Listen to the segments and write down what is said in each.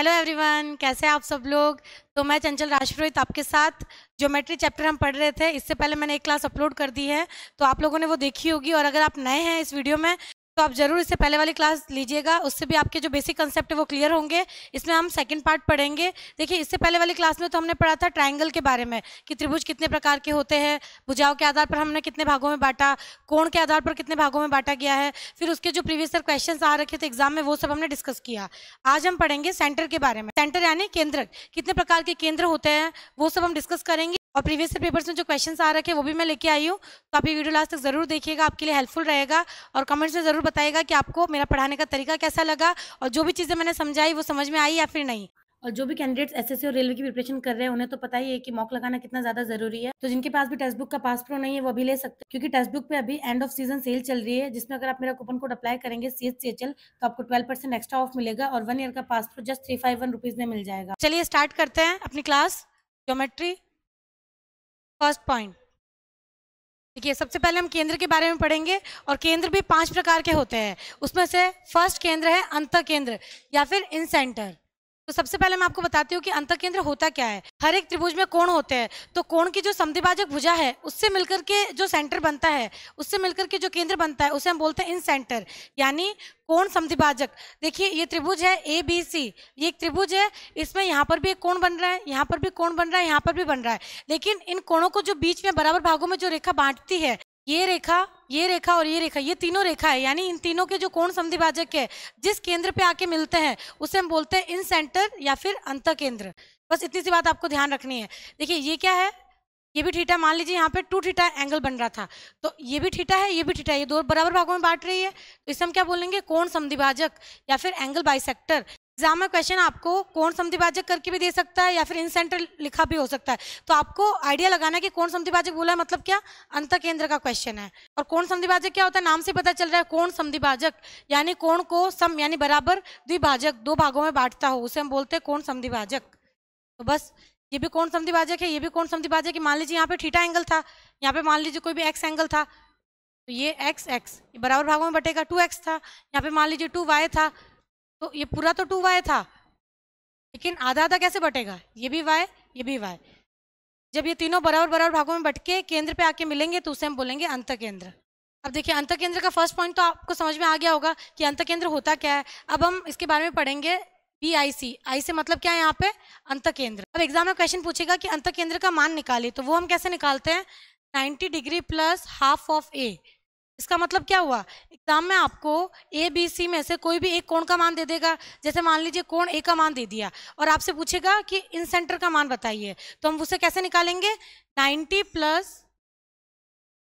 Hello everyone, कैसे हैं आप सब लोग। तो मैं चंचल राजपुरोहित आपके साथ ज्योमेट्री चैप्टर हम पढ़ रहे थे। इससे पहले मैंने एक क्लास अपलोड कर दी है, तो आप लोगों ने वो देखी होगी। और अगर आप नए हैं इस वीडियो में तो आप जरूर इससे पहले वाली क्लास लीजिएगा, उससे भी आपके जो बेसिक कंसेप्ट है वो क्लियर होंगे। इसमें हम सेकंड पार्ट पढ़ेंगे। देखिए, इससे पहले वाली क्लास में तो हमने पढ़ा था ट्रायंगल के बारे में कि त्रिभुज कितने प्रकार के होते हैं, भुजाओं के आधार पर हमने कितने भागों में बांटा, कोण के आधार पर कितने भागों में बांटा गया है, फिर उसके जो प्रीवियस ईयर क्वेश्चन आ रखे थे एग्जाम में वो सब हमने डिस्कस किया। आज हम पढ़ेंगे सेंटर के बारे में। सेंटर यानी केंद्र, कितने प्रकार के केंद्र होते हैं वो सब हम डिस्कस करेंगे। और प्रीवियस पेपर्स में जो क्वेश्चंस आ रखे हैं वो भी मैं लेके आई हूँ, तो आप ये वीडियो लास्ट तक जरूर देखिएगा, आपके लिए हेल्पफुल रहेगा। और कमेंट्स में जरूर बताइएगा कि आपको मेरा पढ़ाने का तरीका कैसा लगा और जो भी चीज़ें मैंने समझाई वो समझ में आई या फिर नहीं। और जो भी कैंडिडेट्स एसएससी और रेलवे की प्रिपरेशन कर रहे हैं उन्हें तो पता ही है कि मॉक लगाना कितना ज्यादा जरूरी है। तो जिनके पास भी टेक्स्ट बुक का पास प्रो नहीं है वो भी ले सकते हैं, क्योंकि टेक्स्ट बुक पे अभी एंड ऑफ सीजन सेल चल रही है, जिसमें अगर आप मेरा कूपन कोड अप्लाई करेंगे CHCHL तो आपको 12% एक्स्ट्रा ऑफ मिलेगा और 1 ईयर का पास प्रो जस्ट 351 रुपीज में मिल जाएगा। चलिए स्टार्ट करते हैं अपनी क्लास ज्योमेट्री। फर्स्ट पॉइंट देखिए, सबसे पहले हम केंद्र के बारे में पढ़ेंगे। और केंद्र भी 5 प्रकार के होते हैं। उसमें से फर्स्ट केंद्र है अंतः केंद्र या फिर इन सेंटर। तो सबसे पहले मैं आपको बताती हूँ कि अंतः केंद्र होता क्या है। हर एक त्रिभुज में कोण होते हैं, तो कोण की जो समद्विभाजक भुजा है उससे मिलकर के जो सेंटर बनता है, उससे मिलकर के जो केंद्र बनता है उसे हम बोलते हैं इन सेंटर, यानी कोण समद्विभाजक। देखिए, ये त्रिभुज है ABC, ये एक त्रिभुज है। इसमें यहाँ पर भी एक कोण बन रहा है, यहाँ पर भी कोण बन रहा है, यहाँ पर भी बन रहा है। लेकिन इन कोणों को जो बीच में बराबर भागों में जो रेखा बांटती है, ये रेखा, ये रेखा और ये रेखा, ये तीनों रेखा है, यानी इन तीनों के जो कोण समद्विभाजक है जिस केंद्र पे आके मिलते हैं उसे हम बोलते हैं इन सेंटर या फिर अंतः केंद्र। बस इतनी सी बात आपको ध्यान रखनी है। देखिए, ये क्या है, ये भी थीटा। मान लीजिए यहाँ पे 2 थीटा एंगल बन रहा था, तो ये भी थीटा है, ये भी थीटा है, ये दो बराबर भागों में बांट रही है, तो इसे हम क्या बोलेंगे, कोण समद्विभाजक या फिर एंगल बाइसेक्टर। एग्जाम में क्वेश्चन आपको कोण समद्विभाजक करके भी दे सकता है या फिर इन सेंटर लिखा भी हो सकता है। तो आपको आइडिया लगाना है कि कोण समद्विभाजक बोला है मतलब क्या, अंतः केंद्र का क्वेश्चन है। और कोण समद्विभाजक क्या होता है, नाम से पता चल रहा है, कोण समद्विभाजक यानी कोण को सम यानी बराबर द्विभाजक 2 भागों में बांटता हो, उसे हम बोलते हैं कोण समद्विभाजक। तो बस ये भी कोण समद्विभाजक है, ये भी कोण समद्विभाजक है। मान लीजिए यहाँ पे थीटा एंगल था, यहाँ पे मान लीजिए कोई भी एक्स एंगल था, तो ये एक्स एक्स ये बराबर भागों में बटेगा। 2x था, यहाँ पे मान लीजिए 2y था, तो ये पूरा तो 2y था, लेकिन आधा आधा कैसे बटेगा, ये भी y ये भी y। जब ये तीनों बराबर बराबर भागों में बट के केंद्र पे आके मिलेंगे तो उसे हम बोलेंगे अंतः केंद्र। अब देखिए, अंतः केंद्र का फर्स्ट पॉइंट तो आपको समझ में आ गया होगा कि अंतः केंद्र होता क्या है। अब हम इसके बारे में पढ़ेंगे। BIC, आई से मतलब क्या है यहाँ पे, अंतः केंद्र। अब एग्जाम में क्वेश्चन पूछेगा कि अंतः केंद्र का मान निकालिए, तो वो हम कैसे निकालते हैं, 90 degree plus half of A। इसका मतलब क्या हुआ, एग्जाम में आपको ABC में से कोई भी एक कोण का मान दे देगा। जैसे मान लीजिए कोण A का मान दे दिया और आपसे पूछेगा कि इन सेंटर का मान बताइए, तो हम उसे कैसे निकालेंगे, 90 प्लस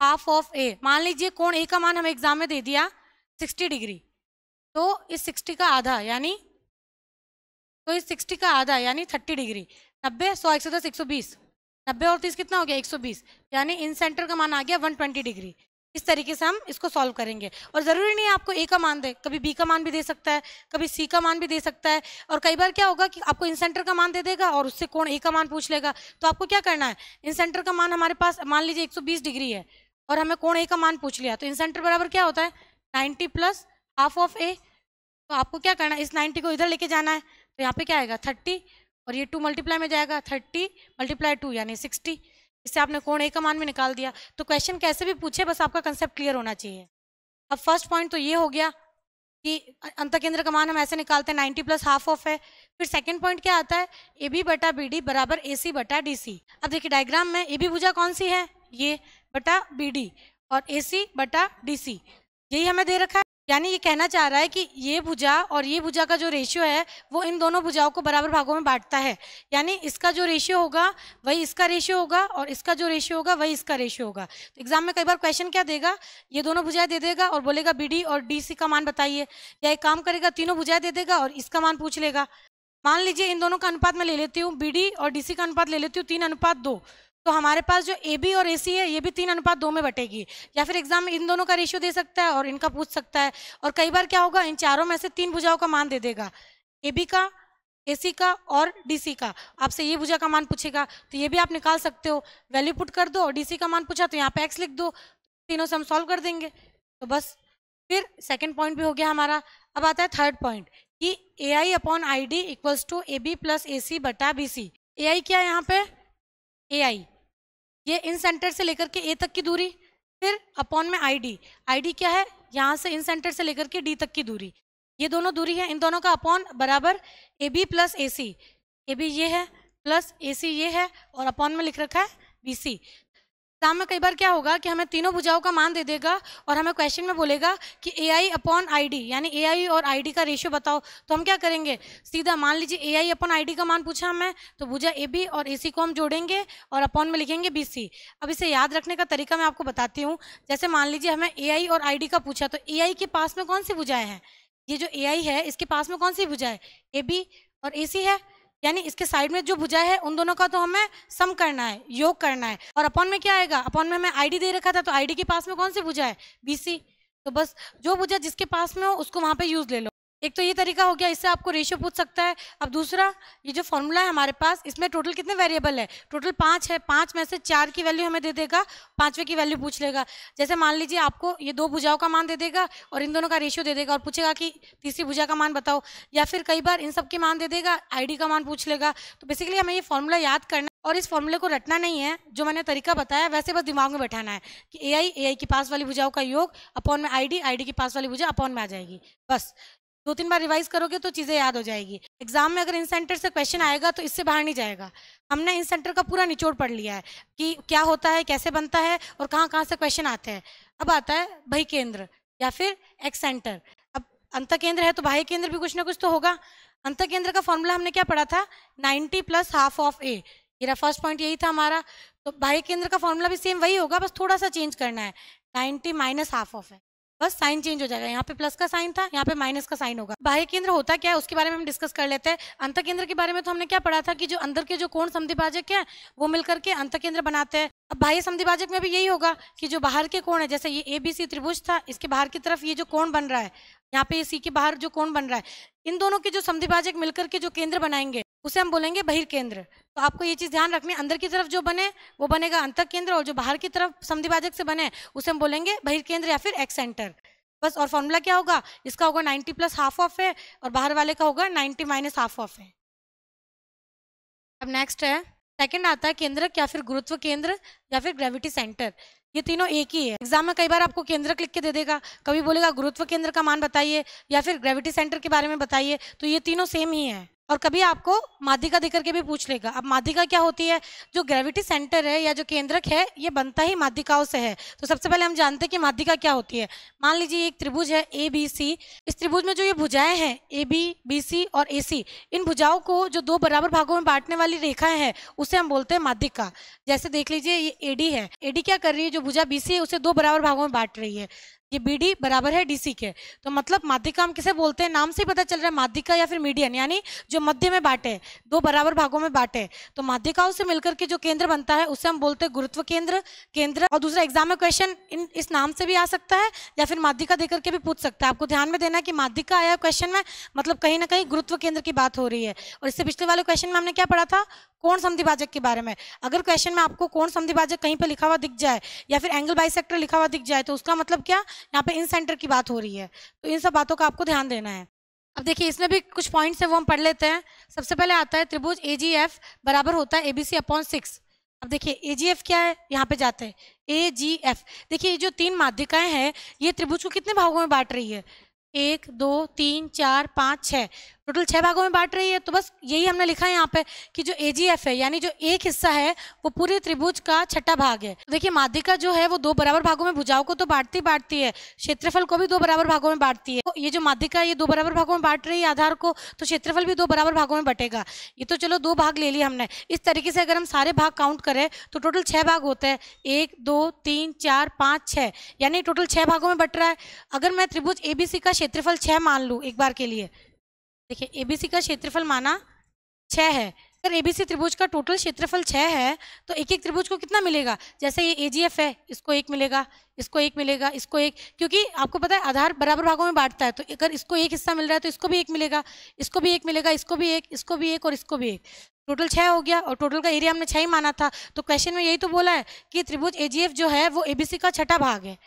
हाफ ऑफ A। मान लीजिए कोण A का मान हमें एग्जाम में दे दिया 60 डिग्री, तो इस 60 का आधा यानी, तो इस 60 का आधा यानी 30 डिग्री। 90 100 110 120, 90 और 30 कितना हो गया, 120, यानी इन सेंटर का मान आ गया 120 डिग्री। इस तरीके से हम इसको सॉल्व करेंगे। और जरूरी नहीं है आपको A का मान दे, कभी B का मान भी दे सकता है, कभी C का मान भी दे सकता है। और कई बार क्या होगा कि आपको इन सेंटर का मान दे देगा और उससे कोण A का मान पूछ लेगा। तो आपको क्या करना है, इन सेंटर का मान हमारे पास मान लीजिए 120 डिग्री है और हमें कोण A का मान पूछ लिया, तो इन सेंटर बराबर क्या होता है, 90 प्लस हाफ ऑफ A। तो आपको क्या करना है, इस 90 को इधर लेके जाना है, तो यहाँ पे क्या आएगा 30 और ये 2 मल्टीप्लाई में जाएगा, 30 × 2 यानी 60। इससे आपने कोण A का मान भी निकाल दिया। तो क्वेश्चन कैसे भी पूछे बस आपका कंसेप्ट क्लियर होना चाहिए। अब फर्स्ट पॉइंट तो ये हो गया कि अंतः केंद्र का मान हम ऐसे निकालते हैं, 90 प्लस हाफ ऑफ है। फिर सेकंड पॉइंट क्या आता है, AB बटा BD बराबर AC बटा DC। अब देखिए डायग्राम में AB भुजा कौन सी है, ये बटा BD, और AC बटा DC यही हमें दे रखा है। यानी ये कहना चाह रहा है कि ये भुजा और ये भुजा का जो रेशियो है वो इन दोनों भुजाओं को बराबर भागों में बांटता है। यानी इसका जो रेशियो होगा वही इसका रेशियो होगा और इसका जो रेशियो होगा वही इसका रेशियो होगा। तो एग्जाम में कई बार क्वेश्चन क्या देगा, ये दोनों भुजाएं दे देगा और बोलेगा BD और DC का मान बताइए, या एक काम करेगा तीनों भुजाएं दे देगा और इसका मान पूछ लेगा। मान लीजिए इन दोनों का अनुपात मैं ले लेती हूँ, BD और DC का अनुपात ले लेती हूँ 3:2, तो हमारे पास जो AB और AC है ये भी 3:2 में बटेगी। या फिर एग्जाम में इन दोनों का रेशियो दे सकता है और इनका पूछ सकता है। और कई बार क्या होगा, इन चारों में से 3 भुजाओं का मान दे देगा, AB का, AC का और DC का। आपसे ये भुजा का मान पूछेगा तो ये भी आप निकाल सकते हो, वैल्यू पुट कर दो और DC का मान पूछा तो यहाँ पे x लिख दो, तीनों से हम सॉल्व कर देंगे। तो बस फिर सेकंड पॉइंट भी हो गया हमारा। अब आता है थर्ड पॉइंट कि A I upon I D equals to A B plus A C बटा बी सी। ए आई क्या है यहाँ पे, ए आई ये इन सेंटर से लेकर के ए तक की दूरी, फिर अपॉन में आई डी क्या है, यहाँ से इन सेंटर से लेकर के डी तक की दूरी, ये दोनों दूरी है, इन दोनों का अपॉन बराबर A B plus A C. A B ये है प्लस ए सी ये है और अपॉन में लिख रखा है बी सी। एग्जाम में कई बार क्या होगा कि हमें तीनों भुजाओं का मान दे देगा और हमें क्वेश्चन में बोलेगा कि A I upon I D यानी ए आई और आई डी का रेशियो बताओ। तो हम क्या करेंगे, सीधा मान लीजिए ए आई अपॉन आई डी का मान पूछा हमें, तो भुजा ए बी और ए सी को हम जोड़ेंगे और अपॉन में लिखेंगे बी सी। अब इसे याद रखने का तरीका मैं आपको बताती हूँ। जैसे मान लीजिए हमें ए आई और आई डी का पूछा, तो ए आई के पास में कौन सी भुजाएं हैं, ये जो ए आई है इसके पास में कौन सी भुजा है, ए बी और ए सी है, यानी इसके साइड में जो भुजा है उन दोनों का तो हमें सम करना है, योग करना है। और अपॉन में क्या आएगा, अपॉन में हमें आईडी दे रखा था, तो आईडी के पास में कौन सी भुजा है, बीसी। तो बस जो भुजा जिसके पास में हो उसको वहां पे यूज ले लो। एक तो ये तरीका हो गया, इससे आपको रेशियो पूछ सकता है। अब दूसरा, ये जो फॉर्मूला है हमारे पास, इसमें टोटल कितने वेरिएबल है, टोटल 5 है, 5 में से 4 की वैल्यू हमें दे देगा, 5वें की वैल्यू पूछ लेगा। जैसे मान लीजिए आपको ये 2 भुजाओं का मान दे देगा और इन दोनों का रेशियो दे देगा और पूछेगा कि तीसरी भुजा का मान बताओ, या फिर कई बार इन सब के मान दे देगा, आईडी का मान पूछ लेगा। तो बेसिकली हमें ये फॉर्मूला याद करना और इस फॉर्मूले को रटना नहीं है, जो मैंने तरीका बताया वैसे बस दिमाग में बैठाना है कि ए आई की पास वाली भुजाओं का योग अपॉन में आईडी की पास वाली भुजा अपॉन में आ जाएगी। बस 2-3 बार रिवाइज करोगे तो चीज़ें याद हो जाएगी। एग्जाम में अगर इन सेंटर से क्वेश्चन आएगा तो इससे बाहर नहीं जाएगा। हमने इन सेंटर का पूरा निचोड़ पढ़ लिया है कि क्या होता है, कैसे बनता है और कहाँ कहाँ से क्वेश्चन आते हैं। अब आता है बाह्य केंद्र या फिर एक्स सेंटर। अब अंतः केंद्र है तो बाह्य केंद्र भी कुछ ना कुछ तो होगा। अंतः केंद्र का फॉर्मूला हमने क्या पढ़ा था, 90 + ½ ऑफ ए। मेरा फर्स्ट पॉइंट यही था हमारा। तो बाह्य केंद्र का फॉर्मूला भी सेम वही होगा, बस थोड़ा सा चेंज करना है, 90 - ½ ऑफ है, बस साइन चेंज हो जाएगा। यहाँ पे प्लस का साइन था, यहाँ पे माइनस का साइन होगा। बाह्य केंद्र होता क्या है उसके बारे में हम डिस्कस कर लेते हैं। अंतः केंद्र के बारे में तो हमने क्या पढ़ा था कि जो अंदर के जो कोण समद्विभाजक है वो मिलकर के अंतः केंद्र बनाते हैं। अब बाह्य समद्विभाजक में भी यही होगा कि जो बाहर के कोण है, जैसे ये ABC त्रिभुज था, इसके बाहर की तरफ ये जो कोण बन रहा है, यहाँ पे ये सी के बाहर जो कोण बन रहा है, इन दोनों के जो समद्विभाजक मिलकर के जो केंद्र बनाएंगे उसे हम बोलेंगे बहिर्केंद्र। तो आपको ये चीज ध्यान रखनी, अंदर की तरफ जो बने वो बनेगा अंतः केंद्र और जो बाहर की तरफ समद्विभाजक से बने उसे हम बोलेंगे बहिर्केंद्र या फिर एक्स सेंटर। बस, और फॉर्मूला क्या होगा, इसका होगा 90 + ½ ऑफ है और बाहर वाले का होगा 90 - ½ ऑफ है। अब नेक्स्ट है, सेकंड आता है केंद्रक या फिर गुरुत्व केंद्र या फिर ग्रेविटी सेंटर। ये तीनों एक ही है। एग्जाम में कई बार आपको केंद्रक लिख के दे देगा, कभी बोलेगा गुरुत्व केंद्र का मान बताइए या फिर ग्रेविटी सेंटर के बारे में बताइए, तो ये तीनों सेम ही है। और कभी आपको माध्यिका देकर के भी पूछ लेगा। अब माध्यिका क्या होती है, जो ग्रेविटी सेंटर है या जो केंद्रक है ये बनता ही माध्यिकाओं से है। तो सबसे पहले हम जानते हैं कि माध्यिका क्या होती है। मान लीजिए एक त्रिभुज है ABC, इस त्रिभुज में जो ये भुजाएं हैं AB, BC और AC, इन भुजाओं को जो 2 बराबर भागों में बांटने वाली रेखाएं हैं उसे हम बोलते हैं माध्यिका। जैसे देख लीजिए ये AD है, AD क्या कर रही है, जो भुजा BC है उसे 2 बराबर भागों में बांट रही है, ये BD बराबर है DC के। तो मतलब माध्यिका हम किसे बोलते हैं, नाम से ही पता चल रहा है, माध्यिका या फिर मीडियन, यानी जो मध्य में बांटे, 2 बराबर भागों में बांटे। तो माध्यिकाओं से मिलकर के जो केंद्र बनता है उसे हम बोलते हैं गुरुत्व केंद्र। केंद्र और दूसरा एग्जाम में क्वेश्चन इस नाम से भी आ सकता है या फिर माध्यिका देकर के भी पूछ सकता है। आपको ध्यान में देना कि माध्यिका आया क्वेश्चन में, मतलब कहीं ना कहीं गुरुत्व केंद्र की बात हो रही है। और इससे पिछले वाले क्वेश्चन में हमने क्या पढ़ा था, कोण समद्विभाजक के बारे में। अगर क्वेश्चन में आपको कोण समद्विभाजक कहीं पे लिखा हुआ दिख जाए या फिर एंगल बाइसेक्टर लिखा हुआ दिख जाए तो उसका मतलब क्या, यहाँ पे इन सेंटर की बात हो रही है। तो इन सब बातों का आपको ध्यान देना है। अब देखिए इसमें भी कुछ पॉइंट्स है वो हम पढ़ लेते हैं। सबसे पहले आता है त्रिभुज AGF बराबर होता है ABC/6। अब देखिए AGF क्या है, यहाँ पे जाते हैं AGF। देखिए ये जो 3 माध्यिकाएं हैं ये त्रिभुज को कितने भागों में बांट रही है, 1 2 3 4 5 6, टोटल 6 भागों में बांट रही है। तो बस यही हमने लिखा है यहाँ पे कि जो AGF है यानी जो एक हिस्सा है वो पूरे त्रिभुज का 6ठा भाग है। तो देखिए माध्यिका जो है वो 2 बराबर भागों में भुजाओं को तो बांटती है, क्षेत्रफल को भी 2 बराबर भागों में बांटती है। तो ये जो माध्यिका है ये 2 बराबर भागों में बांट रही है आधार को, तो क्षेत्रफल भी 2 बराबर भागों में बटेगा। ये तो चलो 2 भाग ले लिए हमने। इस तरीके से अगर हम सारे भाग काउंट करें तो टोटल 6 भाग होते हैं, 1 2 3 4 5 6, यानी टोटल 6 भागों में बट रहा है। अगर मैं त्रिभुज ABC का क्षेत्रफल 6 मान लूँ एक बार के लिए, देखिए ABC का क्षेत्रफल माना 6 है। अगर ABC त्रिभुज का टोटल क्षेत्रफल 6 है तो एक एक त्रिभुज को कितना मिलेगा, जैसे ये AGF है इसको 1 मिलेगा, इसको 1 मिलेगा, इसको 1, क्योंकि आपको पता है आधार बराबर भागों में बांटता है। तो अगर इसको 1 हिस्सा मिल रहा है तो इसको भी 1 मिलेगा, इसको भी 1 मिलेगा, इसको भी 1, इसको भी 1 और इसको भी 1। टोटल 6 हो गया और टोटल का एरिया हमने 6 ही माना था। तो क्वेश्चन में यही तो बोला है कि त्रिभुज AGF जो है वो ABC का 6ठा भाग है।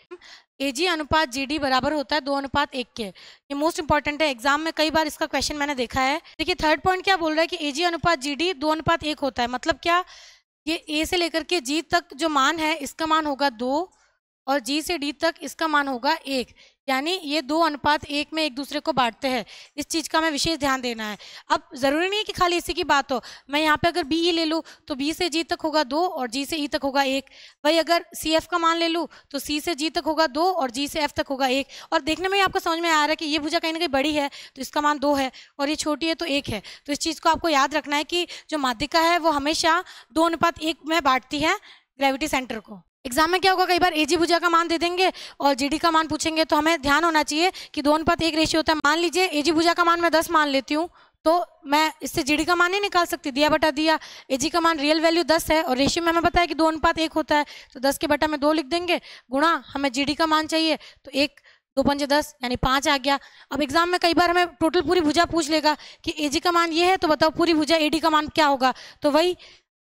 AG अनुपात GD बराबर होता है 2:1 के। ये मोस्ट इंपॉर्टेंट है, एग्जाम में कई बार इसका क्वेश्चन मैंने देखा है। देखिए थर्ड पॉइंट क्या बोल रहा है कि AG अनुपात GD 2:1 होता है। मतलब क्या, ये A से लेकर के G तक जो मान है इसका मान होगा 2 और G से D तक इसका मान होगा 1, यानी ये 2:1 में एक दूसरे को बांटते हैं। इस चीज़ का हमें विशेष ध्यान देना है। अब ज़रूरी नहीं है कि खाली इसी की बात हो, मैं यहाँ पे अगर BE ले लूँ तो B से G तक होगा 2 और G से E तक होगा 1। वही अगर CF का मान ले लूँ तो C से G तक होगा 2 और G से F तक होगा 1। और देखने में ही आपको समझ में आ रहा है कि ये भुजा कहीं ना कहीं बड़ी है तो इसका मान 2 है और ये छोटी है तो 1 है। तो इस चीज़ को आपको याद रखना है कि जो माध्यिका है वो हमेशा 2:1 में बांटती है ग्रेविटी सेंटर को। एग्जाम में क्या होगा, कई बार AG भुजा का मान दे देंगे और GD का मान पूछेंगे, तो हमें ध्यान होना चाहिए कि 2:1 रेशियो होता है। मान लीजिए AG भुजा का मान मैं 10 मान लेती हूँ तो मैं इससे GD का मान नहीं निकाल सकती, दिया बटा दिया। AG का मान रियल वैल्यू 10 है और रेशियो में हमें पता है कि 2:1 होता है, तो 10 के बटा में 2 लिख देंगे, गुणा हमें GD का मान चाहिए तो 1 2 5 10 यानी 5 आ गया। अब एग्जाम में कई बार हमें टोटल पूरी भुजा पूछ लेगा कि AG का मान ये है, तो बताओ पूरी भुजा AD का मान क्या होगा। तो वही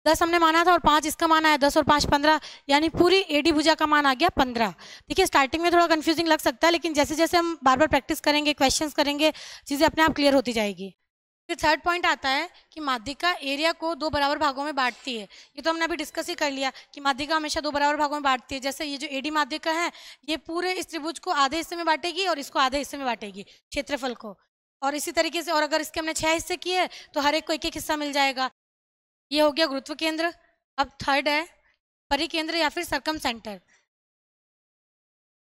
10 हमने माना था और 5 इसका मान आया, 10 और 5 15, यानी पूरी AD भुजा का मान आ गया 15। देखिए स्टार्टिंग में थोड़ा कंफ्यूजिंग लग सकता है, लेकिन जैसे जैसे हम बार बार प्रैक्टिस करेंगे, क्वेश्चंस करेंगे, चीज़ें अपने आप क्लियर होती जाएगी। फिर थर्ड पॉइंट आता है कि माध्यिका एरिया को 2 बराबर भागों में बांटती है। ये तो हमने अभी डिस्कस ही कर लिया कि माध्यिका हमेशा 2 बराबर भागों में बांटती है। जैसे ये जो AD माध्यिका है ये पूरे इस त्रिभुज को आधे हिस्से में बांटेगी और इसको आधे हिस्से में बांटेगी, क्षेत्रफल को। और इसी तरीके से, और अगर इसके हमने 6 हिस्से किए तो हर एक को एक एक हिस्सा मिल जाएगा। ये हो गया गुरुत्व केंद्र। अब थर्ड है परिकेंद्र या फिर सरकम सेंटर।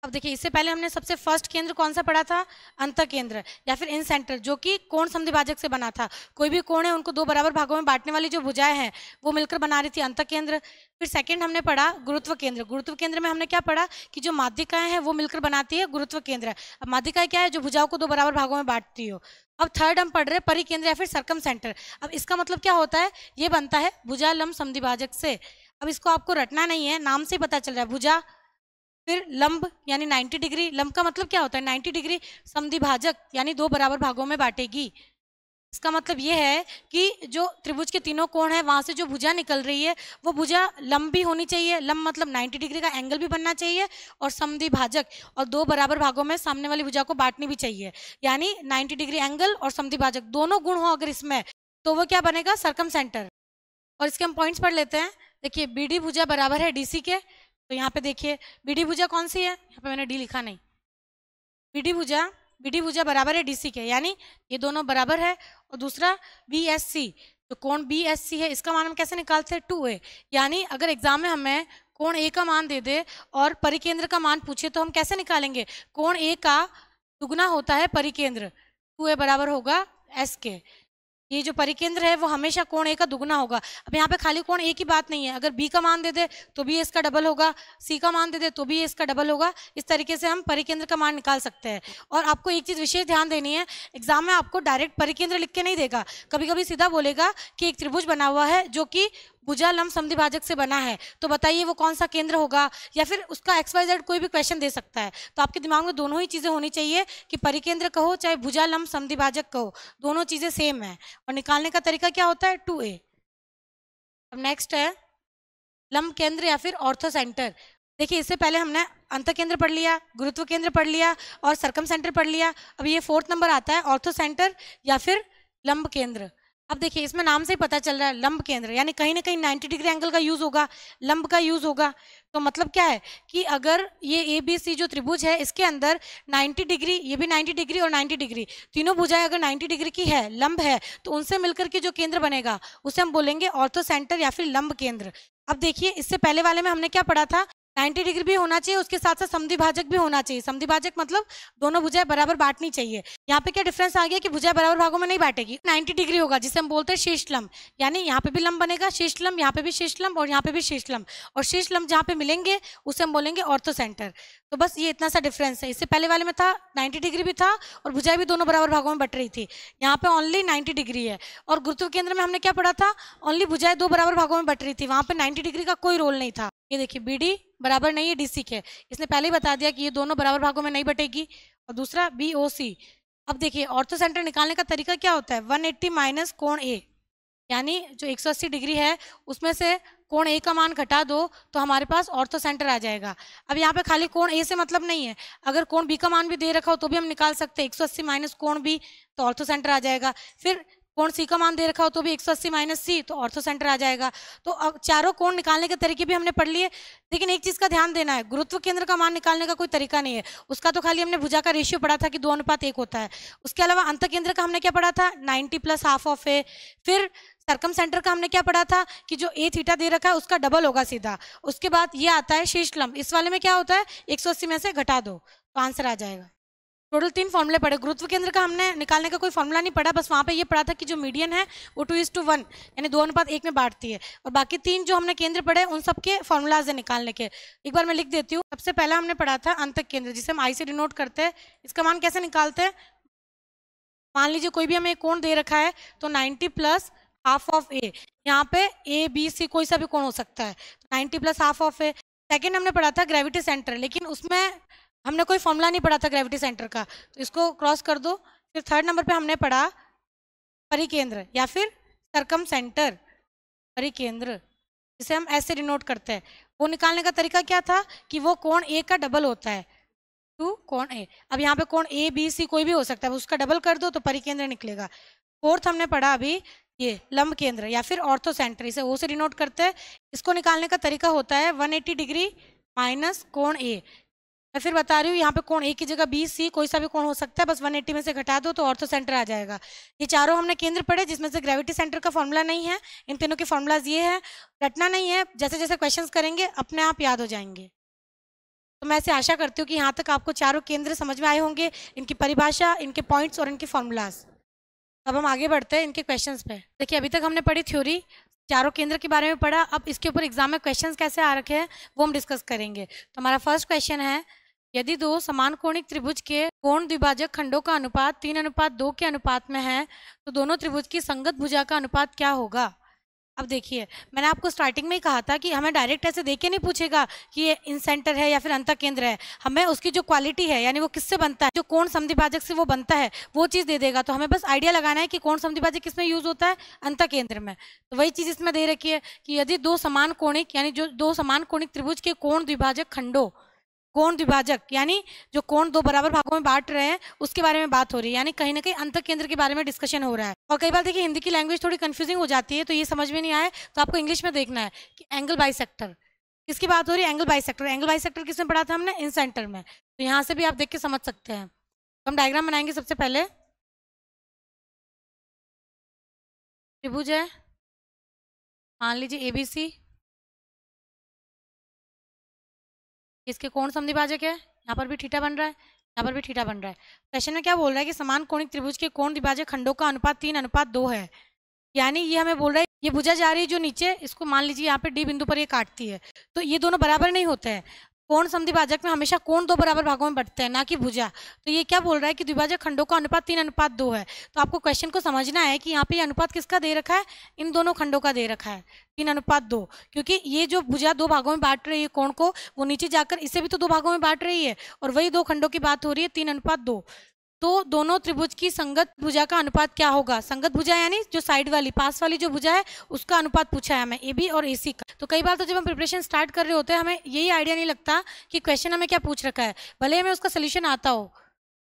अब देखिए इससे पहले हमने सबसे फर्स्ट केंद्र कौन सा पढ़ा था, अंतः केंद्र या फिर इन सेंटर, जो कि कोण समद्विभाजक से बना था। कोई भी कोण है उनको 2 बराबर भागों में बांटने वाली जो भुजाएं हैं वो मिलकर बना रही थी अंतः केंद्र। फिर सेकंड हमने पढ़ा गुरुत्व केंद्र। गुरुत्व केंद्र में हमने क्या पढ़ा कि जो माध्यिकाएं हैं वो मिलकर बनाती है गुरुत्व केंद्र। अब माध्यिकाएं क्या है, जो भुजाओं को 2 बराबर भागों में बांटती हो। अब थर्ड हम पढ़ रहे हैं परिकेंद्र या फिर सरकम सेंटर। अब इसका मतलब क्या होता है, ये बनता है भुजा लंब समद्विभाजक से। अब इसको आपको रटना नहीं है, नाम से पता चल रहा है भुजा, फिर लंब यानी 90 डिग्री। लंब का मतलब क्या होता है, 90 डिग्री। समद्विभाजक यानी 2 बराबर भागों में बांटेगी। इसका मतलब ये है कि जो त्रिभुज के तीनों कोण है वहां से जो भुजा निकल रही है वो भुजा लंब भी होनी चाहिए। लंब मतलब 90 डिग्री का एंगल भी बनना चाहिए और समद्विभाजक, और 2 बराबर भागों में सामने वाली भुजा को बांटनी भी चाहिए। यानी 90 डिग्री एंगल और समद्विभाजक दोनों गुण हो अगर इसमें, तो वो क्या बनेगा, सरकम सेंटर। और इसके हम पॉइंट्स पढ़ लेते हैं। देखिए BD भुजा बराबर है DC के, तो यहाँ पे देखिए BD भुजा कौन सी है, यहाँ पे मैंने D लिखा नहीं। BD भुजा बराबर है DC के, यानी ये दोनों बराबर है। और दूसरा BSC, तो कोण BSC है, इसका मान हम कैसे निकालते हैं, 2A। यानी अगर एग्जाम में हमें कोण A का मान दे दे और परिकेंद्र का मान पूछे तो हम कैसे निकालेंगे, कोण A का दुगना होता है परिकेंद्र, 2A बराबर होगा S के। ये जो परिकेंद्र है वो हमेशा कोण A का दुगना होगा। अब यहाँ पे खाली कोण A की बात नहीं है, अगर B का मान दे दे तो भी इसका डबल होगा, C का मान दे दे तो भी इसका डबल होगा। इस तरीके से हम परिकेंद्र का मान निकाल सकते हैं। और आपको एक चीज़ विशेष ध्यान देनी है, एग्जाम में आपको डायरेक्ट परिकेंद्र लिख के नहीं देगा, कभी कभी सीधा बोलेगा कि एक त्रिभुज बना हुआ है जो कि भुजा लंब समद्विभाजक से बना है, तो बताइए वो कौन सा केंद्र होगा, या फिर उसका XYZ कोई भी क्वेश्चन दे सकता है। तो आपके दिमाग में दोनों ही चीज़ें होनी चाहिए कि परिकेंद्र कहो चाहे भुजा लंब समद्विभाजक कहो, दोनों चीज़ें सेम है। और निकालने का तरीका क्या होता है, 2A। अब नेक्स्ट है लंब केंद्र या फिर ऑर्थो सेंटर। देखिए इससे पहले हमने अंतः केंद्र पढ़ लिया, गुरुत्व केंद्र पढ़ लिया और सरकम सेंटर पढ़ लिया। अब ये 4th नंबर आता है ऑर्थो सेंटर या फिर लंब केंद्र। अब देखिए इसमें नाम से ही पता चल रहा है लंब केंद्र, यानी कहीं ना कहीं 90 डिग्री एंगल का यूज होगा, लंब का यूज होगा। तो मतलब क्या है कि अगर ये ABC जो त्रिभुज है इसके अंदर 90 डिग्री, ये भी 90 डिग्री और 90 डिग्री, तीनों भुजाएं अगर 90 डिग्री की है, लंब है, तो उनसे मिलकर के जो केंद्र बनेगा उसे हम बोलेंगे ऑर्थो सेंटर या फिर लंब केंद्र। अब देखिए इससे पहले वाले में हमने क्या पढ़ा था, 90 डिग्री भी होना चाहिए, उसके साथ साथ समद्विभाजक भी होना चाहिए। समद्विभाजक मतलब दोनों भुजाएं बराबर बांटनी चाहिए। यहाँ पे क्या डिफरेंस आ गया कि भुजाएं बराबर भागों में नहीं बांटेगी, 90 डिग्री होगा जिसे हम बोलते हैं शीर्ष लंब, यानी यहाँ पे भी लंब बनेगा शीर्ष लंब, यहाँ पे भी शीर्ष लंब और यहाँ पे भी शीर्ष लंब, और शीर्ष लंब जहाँ पे मिलेंगे उसे हम बोलेंगे ऑर्थो सेंटर। तो बस ये इतना सा डिफरेंस है। इससे पहले वाले में था 90 डिग्री भी था और भुजाएं भी दोनों बराबर भागों में बट रही थी, यहाँ पे ओनली 90 डिग्री है। और गुरुत्व केंद्र में हमने क्या पढ़ा था, ओनली भुजाएं 2 बराबर भागों में बट रही थी, वहां पे 90 डिग्री का कोई रोल नहीं था। ये देखिए BD बराबर नहीं है DC के, इसने पहले ही बता दिया कि ये दोनों बराबर भागों में नहीं बटेगी। और दूसरा BOC। अब देखिए ऑर्थो सेंटर निकालने का तरीका क्या होता है, 180 माइनस कोण A, यानी जो 180 डिग्री है उसमें से कोण ए का मान घटा दो तो हमारे पास ऑर्थो सेंटर आ जाएगा। अब यहाँ पे खाली कोण ए से मतलब नहीं है, अगर कोण बी का मान भी दे रखा हो तो भी हम निकाल सकते हैं। 180 माइनस कोण बी तो ऑर्थो सेंटर आ जाएगा। फिर कोण सी का मान दे रखा हो तो भी 180 माइनस सी तो ऑर्थो सेंटर आ जाएगा। तो अब चारों कोण निकालने के तरीके भी हमने पढ़ लिए। लेकिन एक चीज का ध्यान देना है, गुरुत्व केंद्र का मान निकालने का कोई तरीका नहीं है, उसका तो खाली हमने भुजा का रेशियो पढ़ा था कि 2:1 होता है। उसके अलावा अंत केंद्र का हमने क्या पढ़ा था, 90 प्लस हाफ ऑफ ए। फिर सरकम सेंटर का हमने क्या पढ़ा था कि जो ए थीटा दे रखा है उसका डबल होगा सीधा। उसके बाद ये आता है शीर्ष लंब, इस वाले में क्या होता है 180 में से घटा दो तो आंसर आ जाएगा। टोटल 3 फॉर्मूले पढ़े। गुरुत्व केंद्र का हमने निकालने का कोई फॉर्मूला नहीं पढ़ा, बस वहाँ पे ये पढ़ा था कि जो मीडियन है वो 2:1 यानी 2:1 में बांटती है। और बाकी 3 जो हमने केंद्र पढ़े उन सबके फॉर्मूलाज है निकालने के। एक बार मैं लिख देती हूँ। सबसे पहला हमने पढ़ा था अंतक केंद्र, जिसे हम आई से डिनोट करते हैं। इसका मान कैसे निकालते हैं, मान लीजिए कोई भी हमें कोण दे रखा है तो 90 प्लस हाफ ऑफ ए, यहाँ पे ए बी सी कोई सा भी कोण हो सकता है, 90 plus half of A. Second हमने पढ़ा था ग्रेविटी सेंटर, लेकिन उसमें हमने कोई फॉर्मूला नहीं पढ़ा था ग्रेविटी सेंटर का, तो इसको क्रॉस कर दो। फिर थर्ड नंबर पे हमने पढ़ा परिकेंद्र या फिर सरकम सेंटर परिकेंद्र, जिसे हम ऐसे डिनोट करते हैं। वो निकालने का तरीका क्या था कि वो कोण ए का डबल होता है, टू कोण ए। अब यहाँ पे कोण ए बी सी कोई भी हो सकता है, उसका डबल कर दो तो परिकेंद्र निकलेगा। फोर्थ हमने पढ़ा अभी ये लंब केंद्र या फिर ऑर्थो सेंटर, इसे ओ से डिनोट करते हैं। इसको निकालने का तरीका होता है 180 डिग्री माइनस कोण ए। मैं फिर बता रही हूँ, यहाँ पे कोण ए की जगह बी सी कोई सा भी कोण हो सकता है, बस 180 में से घटा दो तो ऑर्थो सेंटर आ जाएगा। ये चारों हमने केंद्र पढ़े, जिसमें से ग्रेविटी सेंटर का फॉर्मूला नहीं है। इन तीनों के फॉर्मूलाज ये है, रटना नहीं है, जैसे जैसे क्वेश्चंस करेंगे अपने आप याद हो जाएंगे। तो मैं ऐसे आशा करती हूँ कि यहाँ तक आपको चारों केंद्र समझ में आए होंगे, इनकी परिभाषा, इनके पॉइंट्स और इनके फॉर्मूलाज। अब हम आगे बढ़ते हैं इनके क्वेश्चंस पे। देखिए अभी तक हमने पढ़ी थ्योरी, चारों केंद्र के बारे में पढ़ा। अब इसके ऊपर एग्जाम में क्वेश्चंस कैसे आ रखे हैं वो हम डिस्कस करेंगे। तो हमारा फर्स्ट क्वेश्चन है, यदि दो समान कोणिक त्रिभुज के कोण द्विभाजक खंडों का अनुपात 3:2 के अनुपात में है तो दोनों त्रिभुज की संगत भुजा का अनुपात क्या होगा। अब देखिए मैंने आपको स्टार्टिंग में ही कहा था कि हमें डायरेक्ट ऐसे देख के नहीं पूछेगा कि ये इन सेंटर है या फिर अंतः केंद्र है, हमें उसकी जो क्वालिटी है यानी वो किससे बनता है, जो कोण समद्विभाजक से वो बनता है वो चीज़ दे देगा। तो हमें बस आइडिया लगाना है कि कोण समद्विभाजक किसमें यूज होता है, अंतः केंद्र में। तो वही चीज़ इसमें दे रखी है कि यदि दो समान कोणिक यानी जो दो समान कोणिक त्रिभुज के कोण द्विभाजक खंडों, कोण द्विभाजक यानी जो कोण दो बराबर भागों में बांट रहे हैं उसके बारे में बात हो रही है, यानी कहीं ना कहीं अंतः केंद्र के बारे में डिस्कशन हो रहा है। और कई बार देखिए हिंदी की लैंग्वेज थोड़ी कंफ्यूजिंग हो जाती है, तो ये समझ में नहीं आए तो आपको इंग्लिश में देखना है कि एंगल बाइसेक्टर किसकी बात हो रही है, एंगल बाइसेक्टर। एंगल बाइसेक्टर किसमें पढ़ा था हमने, इन सेंटर में। तो यहाँ से भी आप देख के समझ सकते हैं। तो हम डायग्राम बनाएंगे। सबसे पहले त्रिभुज है, मान लीजिए ABC, इसके कोण समद्विभाजक है, यहाँ पर भी थीटा बन रहा है, यहाँ पर भी थीटा बन रहा है। क्वेश्चन में क्या बोल रहा है कि समान कोणिक त्रिभुज के कोण द्विभाजक खंडों का अनुपात 3:2 है, यानी ये हमें बोल रहा है ये भुजा जा रही है जो नीचे, इसको मान लीजिए यहाँ पे डी बिंदु पर ये काटती है, तो ये दोनों बराबर नहीं होते हैं। कोण समद्विभाजक में हमेशा कोण दो बराबर भागों में बंटते हैं, ना कि भुजा। तो ये क्या बोल रहा है कि द्विभाजक खंडों का अनुपात 3:2 है। तो आपको क्वेश्चन को समझना है कि यहाँ पे ये अनुपात किसका दे रखा है, इन दोनों खंडों का दे रखा है 3:2, क्योंकि ये जो भुजा दो भागों में बांट रही है कोण को, वो नीचे जाकर इसे भी तो दो भागों में बांट रही है, और वही दो खंडों की बात हो रही है 3:2। तो दोनों त्रिभुज की संगत भुजा का अनुपात क्या होगा। संगत भुजा यानी जो साइड वाली पास वाली जो भुजा है उसका अनुपात पूछा है हमें, AB और AC का। तो कई बार तो जब हम प्रिपरेशन स्टार्ट कर रहे होते हैं हमें यही आइडिया नहीं लगता कि क्वेश्चन हमें क्या पूछ रखा है, भले हमें उसका सोल्यूशन आता हो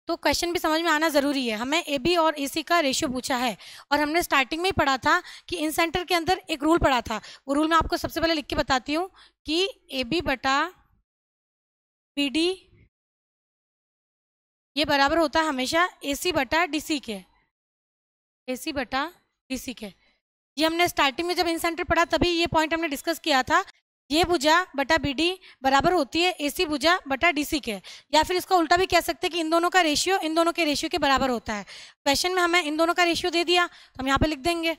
तो क्वेश्चन भी समझ में आना जरूरी है। हमें AB और AC का रेशियो पूछा है, और हमने स्टार्टिंग में ही पढ़ा था कि इन सेंटर के अंदर एक रूल पढ़ा था। वो रूल मैं आपको सबसे पहले लिख के बताती हूँ कि AB बटा BD ये बराबर होता है हमेशा AC बटा DC के, AC बटा DC के। ये हमने स्टार्टिंग में जब इन सेंटर पढ़ा तभी ये पॉइंट हमने डिस्कस किया था। ये भुजा बटा BD बराबर होती है AC भुजा बटा DC के, या फिर इसका उल्टा भी कह सकते हैं कि इन दोनों का रेशियो इन दोनों के रेशियो के बराबर होता है। क्वेश्चन में हमें इन दोनों का रेशियो दे दिया तो हम यहाँ पे लिख देंगे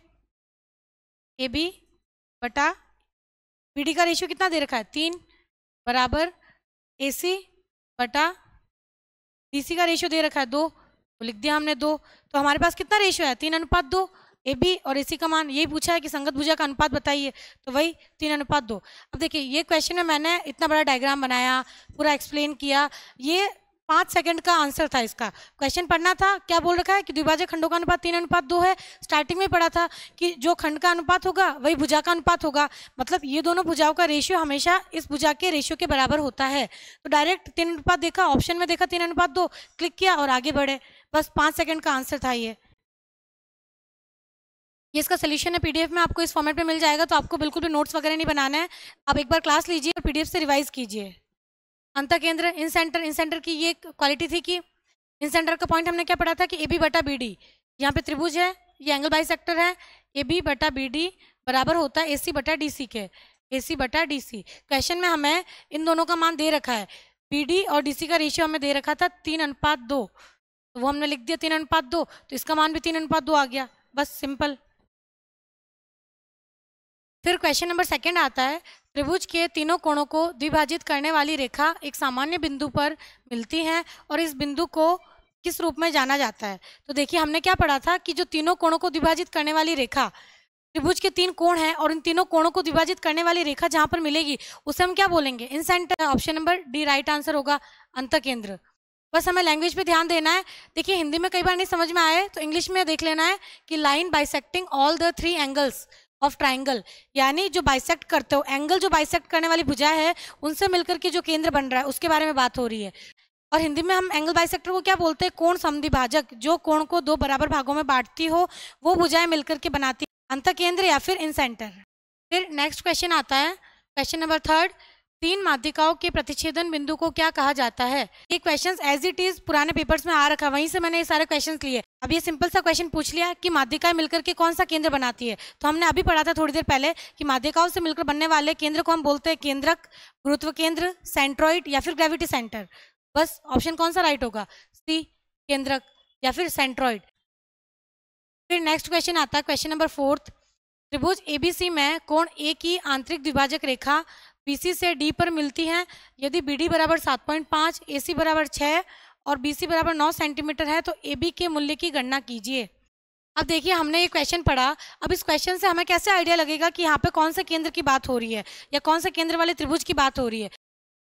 AB बटा BD का रेशियो कितना दे रखा है 3 बराबर AC बटा DC का रेशियो दे रखा है 2, तो लिख दिया हमने 2। तो हमारे पास कितना रेशियो है 3:2। AB और AC का मान यही पूछा है कि संगत भुजा का अनुपात बताइए, तो वही 3:2। अब देखिए ये क्वेश्चन में मैंने इतना बड़ा डायग्राम बनाया, पूरा एक्सप्लेन किया, ये 5 सेकंड का आंसर था इसका। क्वेश्चन पढ़ना था, क्या बोल रखा है कि द्विभाजक खंडों का अनुपात 3:2 है। स्टार्टिंग में पढ़ा था कि जो खंड का अनुपात होगा वही भुजा का अनुपात होगा, मतलब ये दोनों भुजाओं का रेशियो हमेशा इस भुजा के रेशियो के बराबर होता है। तो डायरेक्ट 3:2 देखा, ऑप्शन में देखा 3:2, क्लिक किया और आगे बढ़े। बस 5 सेकंड का आंसर था ये इसका सोल्यूशन है, पीडीएफ में आपको इस फॉर्मेट में मिल जाएगा, तो आपको बिल्कुल भी नोट्स वगैरह नहीं बनाना है। आप एक बार क्लास लीजिए और पीडीएफ से रिवाइज कीजिए। अंतःकेंद्र, इन सेंटर की ये क्वालिटी थी कि इन सेंटर का पॉइंट हमने क्या पढ़ा था कि ए बी बटा बी डी, यहाँ पे त्रिभुज है, ये एंगल बाइसेक्टर है, ए बी बटा बी डी बराबर होता है ए सी बटा डी सी के, ए सी बटा डी सी। क्वेश्चन में हमें इन दोनों का मान दे रखा है, बी डी और डी सी का रेशियो हमें दे रखा था 3:2, तो वो हमने लिख दिया 3:2, तो इसका मान भी 3:2 आ गया, बस सिंपल। फिर क्वेश्चन नंबर 2 आता है, त्रिभुज के तीनों कोणों को द्विभाजित करने वाली रेखा एक सामान्य बिंदु पर मिलती है और इस बिंदु को किस रूप में जाना जाता है। तो देखिए हमने क्या पढ़ा था कि जो तीनों कोणों को द्विभाजित करने वाली रेखा, त्रिभुज के 3 कोण हैं और इन तीनों कोणों को द्विभाजित करने वाली रेखा जहां पर मिलेगी उसे हम क्या बोलेंगे, incentre. Option number D right answer होगा, अंतःकेंद्र। बस हमें लैंग्वेज पे ध्यान देना है। देखिए हिंदी में कई बार नहीं समझ में आए तो इंग्लिश में देख लेना है कि line bisecting all the 3 angles of triangle, यानी जो बाइसेक्ट करते हो, एंगल जो बाइसेक्ट करने वाली भुजा है उनसे मिलकर के जो केंद्र बन रहा है उसके बारे में बात हो रही है। और हिंदी में हम एंगल बाइसेक्टर को क्या बोलते हैं, कोण समद्विभाजक, जो कोण को 2 बराबर भागों में बांटती हो वो भुजाएं मिलकर के बनाती है अंतःकेंद्र या फिर इन सेंटर। फिर नेक्स्ट क्वेश्चन आता है, क्वेश्चन नंबर 3, 3 माध्यिकाओं के प्रतिच्छेदन बिंदु को क्या कहा जाता है। ये क्वेश्चंस एज इट इज पुराने पेपर्स में आ रखा, वहीं से मैंने ये सारे क्वेश्चंस लिए। अब ये सिंपल सा क्वेश्चन पूछ लिया कि माध्यिकाएं मिलकर के कौन सा केंद्र बनाती है, तो हमने अभी पढ़ा था थोड़ी देर पहले कि माध्यिकाओं से मिलकर बनने वाले केंद्र को हम बोलते हैं केंद्रक, गुरुत्व केंद्र, सेंट्रॉइड या फिर ग्रेविटी सेंटर। बस ऑप्शन कौन सा राइट होगा, सी, केंद्रक या फिर सेंट्रॉइड। फिर नेक्स्ट क्वेश्चन आता है, क्वेश्चन नंबर 4, त्रिभुज एबीसी में कोण ए की आंतरिक द्विभाजक रेखा बीसी से डी पर मिलती है। यदि बीडी बराबर 7.5, एसी बराबर 6 और बीसी बराबर 9 सेंटीमीटर है तो एबी के मूल्य की गणना कीजिए। अब देखिए हमने ये क्वेश्चन पढ़ा, अब इस क्वेश्चन से हमें कैसे आइडिया लगेगा कि यहाँ पे कौन से केंद्र की बात हो रही है या कौन से केंद्र वाले त्रिभुज की बात हो रही है।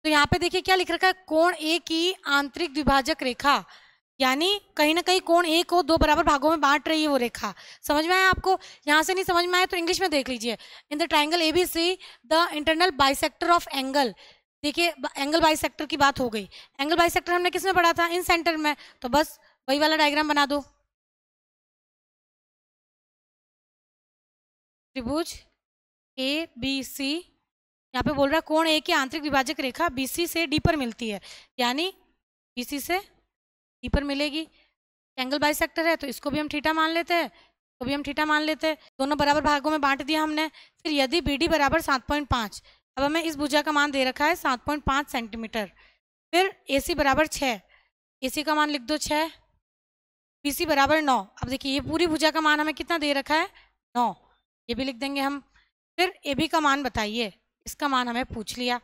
तो यहाँ पे देखिए क्या लिख रखा है, कोण ए की आंतरिक द्विभाजक रेखा, यानी कहीं ना कहीं कोण ए को 2 बराबर भागों में बांट रही है वो रेखा। समझ में आया आपको? यहाँ से नहीं समझ में आया तो इंग्लिश में देख लीजिए, in the triangle ABC the internal bisector of angle. देखिए एंगल बाइसेक्टर की बात हो गई, एंगल बाइसेक्टर हमने किस में पढ़ा था, इन सेंटर में, तो बस वही वाला डायग्राम बना दो। त्रिभुज ए बी सी, यहाँ पे बोल रहा है कोण ए की आंतरिक द्विभाजक रेखा बीसी से डी पर मिलती है, यानी बीसी से डी पर मिलेगी। एंगल बाइसेक्टर है तो इसको भी हम थीटा मान लेते हैं, इसको भी हम थीटा मान लेते हैं, दोनों बराबर भागों में बांट दिया हमने। फिर यदि बीडी बराबर 7.5, अब हमें इस भुजा का मान दे रखा है 7.5 सेंटीमीटर। फिर एसी बराबर 6, एसी का मान लिख दो 6, बीसी बराबर 9। अब देखिए ये पूरी भुजा का मान हमें कितना दे रखा है, 9, ये भी लिख देंगे हम। फिर ए बी का मान बताइए, इसका मान हमें पूछ लिया।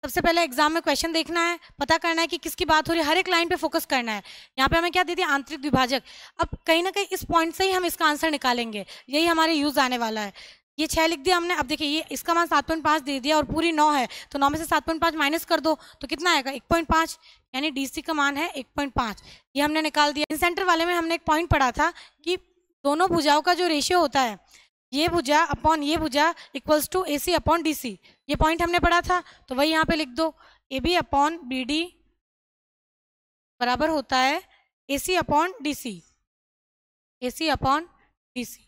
सबसे पहले एग्जाम में क्वेश्चन देखना है, पता करना है कि किसकी बात हो रही है, हर एक लाइन पे फोकस करना है। यहाँ पे हमें क्या दे दिया, आंतरिक द्विभाजक। अब कहीं ना कहीं इस पॉइंट से ही हम इसका आंसर निकालेंगे, यही हमारे यूज आने वाला है। ये 6 लिख दिया हमने। अब देखिए ये इसका मान 7.5 दे दिया और पूरी 9 है, तो 9 में से 7.5 माइनस कर दो तो कितना आएगा, 1.5, यानी डीसी का मान है 1.5, ये हमने निकाल दिया। इन सेंटर वाले में हमने एक पॉइंट पढ़ा था कि दोनों भुजाओं का जो रेशियो होता है, ये भुजा अपॉन ये भुजा equals to A C upon D C, ये पॉइंट हमने पढ़ा था, तो वही यहाँ पे लिख दो, A B upon B D बराबर होता है A C upon D C, A C upon D C.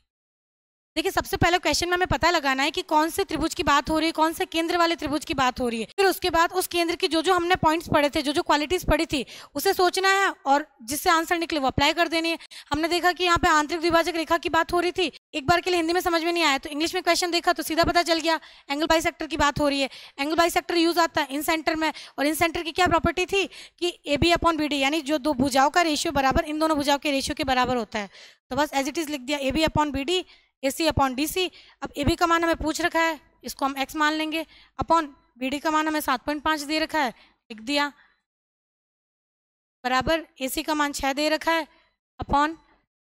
देखिए सबसे पहले क्वेश्चन में हमें पता लगाना है कि कौन से त्रिभुज की बात हो रही है, कौन से केंद्र वाले त्रिभुज की बात हो रही है। फिर उसके बाद उस केंद्र की जो जो हमने पॉइंट्स पढ़े थे, जो जो क्वालिटीज पढ़ी थी, उसे सोचना है और जिससे आंसर निकले वो अप्लाई कर देनी है। हमने देखा कि यहाँ पे आंतरिक द्विभाजक रेखा की बात हो रही थी, एक बार के लिए हिंदी में समझ में नहीं आया तो इंग्लिश में क्वेश्चन देखा तो सीधा पता चल गया एंगल बाइसेक्टर की बात हो रही है। एंगल बाइसेक्टर यूज आता है इन सेंटर में, और इन सेंटर की क्या प्रॉपर्टी थी कि A B upon B D, यानी जो 2 भुजाओं का रेशियो बराबर इन दोनों भुजाओं के रेशियो के बराबर होता है। तो बस एज इट इज लिख दिया, A B upon B D, A C upon D C. अब ए बी का मान हमें पूछ रखा है, इसको हम x मान लेंगे, अपॉन बी डी का मान हमें 7.5 दे रखा है, लिख दिया, बराबर ए सी का मान 6 दे रखा है, अपॉन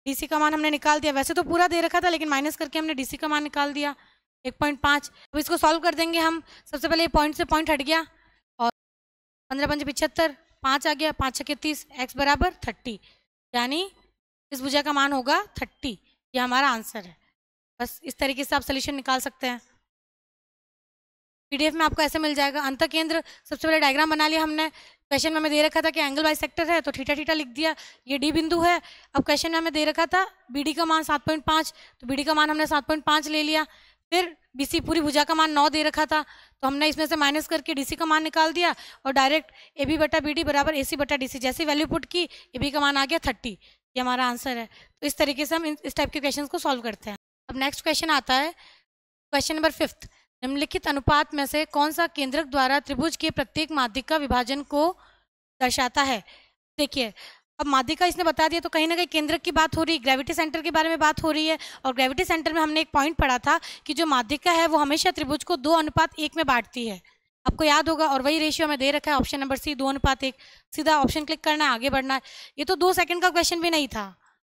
डी सी का मान हमने निकाल दिया। वैसे तो पूरा दे रखा था लेकिन माइनस करके हमने डी सी का मान निकाल दिया 1.5। अब इसको सॉल्व कर देंगे हम। सबसे पहले पॉइंट से पॉइंट हट गया और 15 × 5 = 75, 5 आ गया, 5 छके 30, x बराबर 30, यानी इस भुजा का मान होगा 30। ये हमारा आंसर है। बस इस तरीके से आप सोल्यूशन निकाल सकते हैं। पीडीएफ में आपको ऐसे मिल जाएगा। अंतर केंद्र सबसे पहले डायग्राम बना लिया हमने। क्वेश्चन में हमें दे रखा था कि एंगल बाइसेक्टर है तो थीटा थीटा लिख दिया, ये डी बिंदु है। अब क्वेश्चन में हमें दे रखा था बीडी का मान 7.5, तो बीडी का मान हमने 7.5 ले लिया। फिर बीसी पूरी भुजा का मान 9 दे रखा था, तो हमने इसमें से माइनस करके डीसी का मान निकाल दिया और डायरेक्ट ए बी बटा बी डी बराबर ए सी बटा डी सी, जैसी वैल्यू पुट की ए बी का मान आ गया 30। ये हमारा आंसर है। तो इस तरीके से हम इस टाइप के क्वेश्चन को सॉल्व करते हैं। अब नेक्स्ट क्वेश्चन आता है क्वेश्चन नंबर 5। निम्नलिखित अनुपात में से कौन सा केंद्रक द्वारा त्रिभुज के प्रत्येक माध्यिका विभाजन को दर्शाता है? देखिए, अब माध्यिका इसने बता दिया, तो कहीं ना कहीं केंद्रक की बात हो रही है, ग्रेविटी सेंटर के बारे में बात हो रही है। और ग्रेविटी सेंटर में हमने एक पॉइंट पढ़ा था कि जो माध्यिका है वो हमेशा त्रिभुज को 2:1 में बांटती है, आपको याद होगा। और वही रेशियो हमें दे रखा है, ऑप्शन नंबर सी 2:1। सीधा ऑप्शन क्लिक करना है, आगे बढ़ना है। ये तो 2 सेकंड का क्वेश्चन भी नहीं था।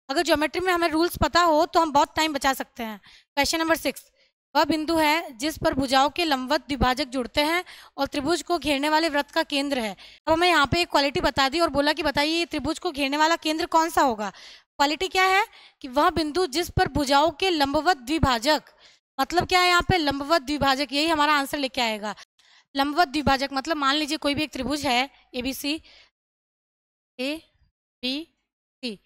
अगर ज्योमेट्री में हमें रूल्स पता हो तो हम बहुत टाइम बचा सकते हैं। क्वेश्चन नंबर 6, वह बिंदु है जिस पर भुजाओं के लंबवत द्विभाजक जुड़ते हैं और त्रिभुज को घेरने वाले वृत्त का केंद्र है। अब हमें यहाँ पे एक क्वालिटी बता दी और बोला कि बताइए त्रिभुज को घेरने वाला केंद्र कौन सा होगा। क्वालिटी क्या है कि वह बिंदु जिस पर भुजाओं के लंबवत द्विभाजक, मतलब क्या है यहाँ पे लंबवत द्विभाजक, यही हमारा आंसर लेके आएगा। लंबवत द्विभाजक मतलब मान लीजिए कोई भी एक त्रिभुज है ABC, ABC,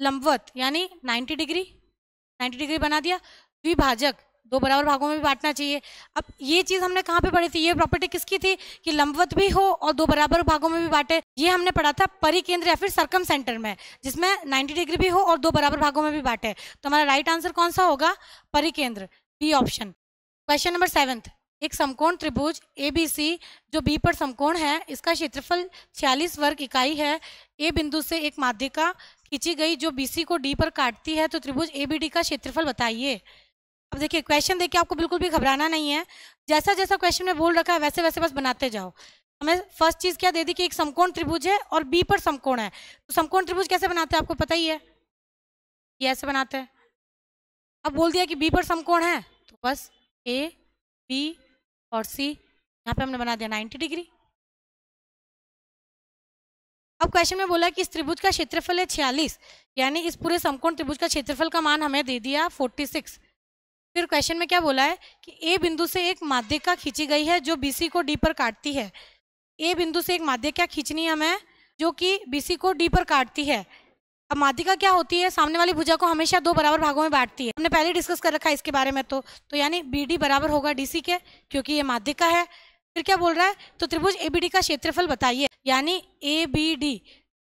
लंबवत यानी 90 डिग्री बना दिया। द्विभाजक 2 बराबर भागों में भी बांटना चाहिए। अब ये चीज हमने कहाँ पे पढ़ी थी, ये प्रॉपर्टी किसकी थी कि लंबवत भी हो और 2 बराबर भागों में भी बांटे। ये हमने पढ़ा था परिकेंद्र या फिर सर्कम सेंटर में, जिसमें 90 डिग्री भी हो और 2 बराबर भागों में भी बांटे। तो हमारा राइट आंसर कौन सा होगा, परिकेंद्र, बी ऑप्शन। क्वेश्चन नंबर 7, एक समकोण त्रिभुज ABC जो B पर समकोण है, इसका क्षेत्रफल 46 वर्ग इकाई है। ए बिंदु से एक माध्यिका खींची गई जो BC को D पर काटती है, तो त्रिभुज ABD का क्षेत्रफल बताइए। अब देखिए, क्वेश्चन देखिए, आपको बिल्कुल भी घबराना नहीं है। जैसा जैसा क्वेश्चन में बोल रखा है वैसे वैसे बस बनाते जाओ। हमें फर्स्ट चीज क्या दे दी कि एक समकोण त्रिभुज है और B पर समकोण है। तो समकोण त्रिभुज कैसे बनाते हैं आपको पता ही है, ये ऐसे बनाते हैं। अब बोल दिया कि B पर समकोण है, तो बस A, B और C, यहाँ पे हमने बना दिया 90 डिग्री। अब क्वेश्चन में बोला कि इस त्रिभुज का क्षेत्रफल है 46, यानी इस पूरे समकोण त्रिभुज का क्षेत्रफल का मान हमें दे दिया 46। फिर क्वेश्चन में क्या बोला है कि ए बिंदु से एक माध्यिका खींची गई है जो BC को D पर काटती है। ए बिंदु से एक माध्यिका खींचनी है हमें जो कि BC को D पर काटती है। अब माध्यिका क्या होती है, सामने वाली भुजा को हमेशा 2 बराबर भागों में बांटती है। हमने पहले डिस्कस कर रखा है इसके बारे में। तो यानी BD बराबर होगा DC के, क्योंकि ये माध्यिका है। फिर क्या बोल रहा है, तो त्रिभुज ABD का क्षेत्रफल बताइए, यानी ABD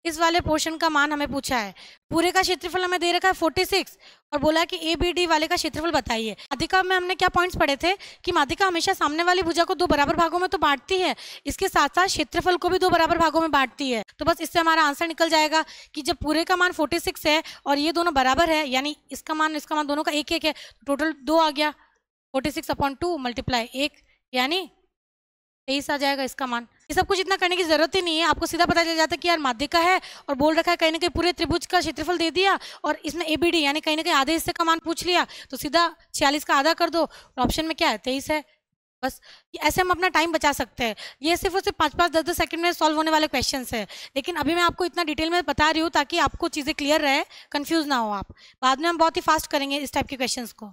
इस वाले पोर्शन का मान हमें पूछा है। पूरे का क्षेत्रफल हमें दे रखा है 46 और बोला कि ABD वाले का क्षेत्रफल बताइए। माध्यिका में हमने क्या पॉइंट्स पढ़े थे कि माध्यिका हमेशा सामने वाली भुजा को 2 बराबर भागों में तो बांटती है, इसके साथ साथ क्षेत्रफल को भी 2 बराबर भागों में बांटती है। तो बस इससे हमारा आंसर निकल जाएगा कि जब पूरे का मान 46 है और ये दोनों बराबर है, यानी इसका मान दोनों का 1 1 है, टोटल 2 आ गया। 46/2 मल्टीप्लाई 1, यानी 23 आ जाएगा इसका मान। ये सब कुछ इतना करने की जरूरत ही नहीं है, आपको सीधा पता चल जाता है कि यार माध्यिका है और बोल रखा है कहीं ना कहीं पूरे त्रिभुज का क्षेत्रफल दे दिया और इसमें ABD यानी कहीं ना कहीं आधे हिस्से का मान पूछ लिया, तो सीधा 46 का आधा कर दो और ऑप्शन में क्या है 23 है। बस ऐसे हम अपना टाइम बचा सकते हैं। ये सिर्फ और सिर्फ 5-5 10-10 सेकंड में सॉल्व होने वाले क्वेश्चन है, लेकिन अभी मैं आपको इतना डिटेल में बता रही हूँ ताकि आपको चीज़ें क्लियर रहे, कंफ्यूज ना हो आप। बाद में हम बहुत ही फास्ट करेंगे इस टाइप के क्वेश्चन को।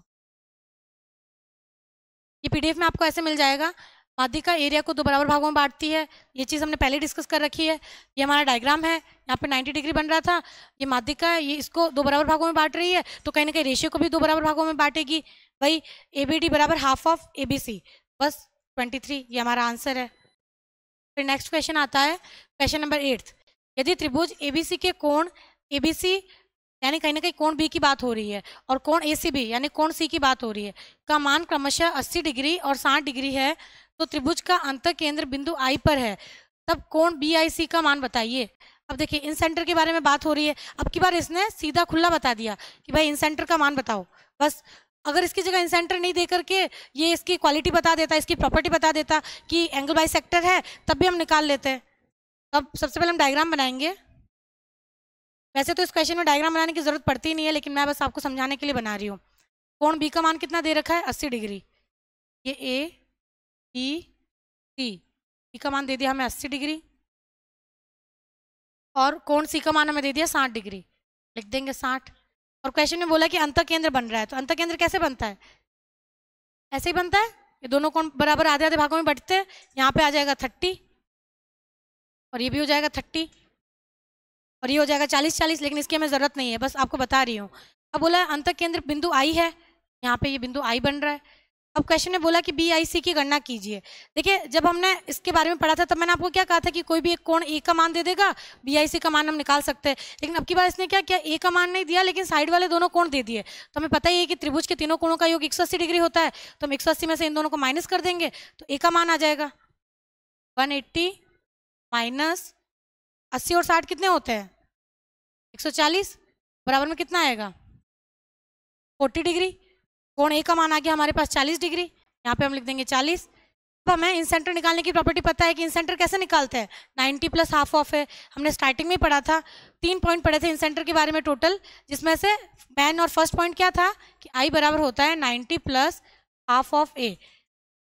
ये PDF में आपको ऐसे मिल जाएगा। माध्यिका एरिया को 2 बराबर भागों में बांटती है, ये चीज़ हमने पहले डिस्कस कर रखी है। ये हमारा डायग्राम है, यहाँ पे 90 डिग्री बन रहा था। ये माध्यिका है, ये इसको 2 बराबर भागों में बांट रही है, तो कहीं ना कहीं रेशियो को भी 2 बराबर भागों में बांटेगी। वही ABD बराबर हाफ ऑफ ABC, बस 23, ये हमारा आंसर है। फिर नेक्स्ट क्वेश्चन आता है क्वेश्चन नंबर 8। यदि त्रिभुज ABC के कोण ABC यानी कहीं ना कहीं कोण B की बात हो रही है और कोण ACB यानी कोण C की बात हो रही है, का मान क्रमशः 80 डिग्री और 60 डिग्री है, तो त्रिभुज का अंतर केंद्र बिंदु I पर है, तब कोण BIC का मान बताइए। अब देखिए, इन सेंटर के बारे में बात हो रही है। अब की बार इसने सीधा खुला बता दिया कि भाई इन सेंटर का मान बताओ। बस अगर इसकी जगह इन सेंटर नहीं दे करके ये इसकी क्वालिटी बता देता, इसकी प्रॉपर्टी बता देता कि एंगल बाइसेक्टर है, तब भी हम निकाल लेते हैं। अब सबसे पहले हम डायग्राम बनाएंगे। वैसे तो इस क्वेश्चन में डायग्राम बनाने की जरूरत पड़ती ही नहीं है, लेकिन मैं बस आपको समझाने के लिए बना रही हूँ। कोण B का मान कितना दे रखा है 80 डिग्री, ये A B C, B का मान दे दिया हमें 80 डिग्री। और कोण सी का मान हमें दे दिया 60 डिग्री, लिख देंगे 60। और क्वेश्चन में बोला कि अंतकेंद्र बन रहा है, तो अंतकेंद्र कैसे बनता है? ऐसे ही बनता है, ये दोनों कोण बराबर आधे आधे भागों में बंटते हैं। यहाँ पे आ जाएगा 30 और ये भी हो जाएगा 30 और ये हो जाएगा 40-40, लेकिन इसकी हमें जरूरत नहीं है, बस आपको बता रही हूँ। अब बोला है अंतकेंद्र बिंदु आई है, यहाँ पे ये बिंदु आई बन रहा है। अब क्वेश्चन ने बोला कि बी आई सी की गणना कीजिए। देखिए जब हमने इसके बारे में पढ़ा था तब मैंने आपको क्या कहा था कि कोई भी एक कोण ए का मान दे देगा, बी आई सी का मान हम निकाल सकते हैं। लेकिन अब की बार इसने क्या किया, ए का मान नहीं दिया लेकिन साइड वाले दोनों कोण दे दिए। तो हमें पता ही है कि त्रिभुज के तीनों कोणों का योग 180 डिग्री होता है, तो हम 180 में से इन दोनों को माइनस कर देंगे, तो ए का मान आ जाएगा 180 माइनस 80 और 60 कितने होते हैं 140, बराबर में कितना आएगा 40 डिग्री। कोण ए का मान आ गया हमारे पास 40 डिग्री, यहाँ पे हम लिख देंगे 40। अब हमें इन सेंटर निकालने की प्रॉपर्टी पता है कि इन सेंटर कैसे निकालते हैं, 90 प्लस हाफ ऑफ है, हमने स्टार्टिंग में ही पढ़ा था। 3 पॉइंट पढ़े थे इन सेंटर के बारे में टोटल, जिसमें से मैन और फर्स्ट पॉइंट क्या था कि आई बराबर होता है 90 प्लस हाफ ऑफ ए।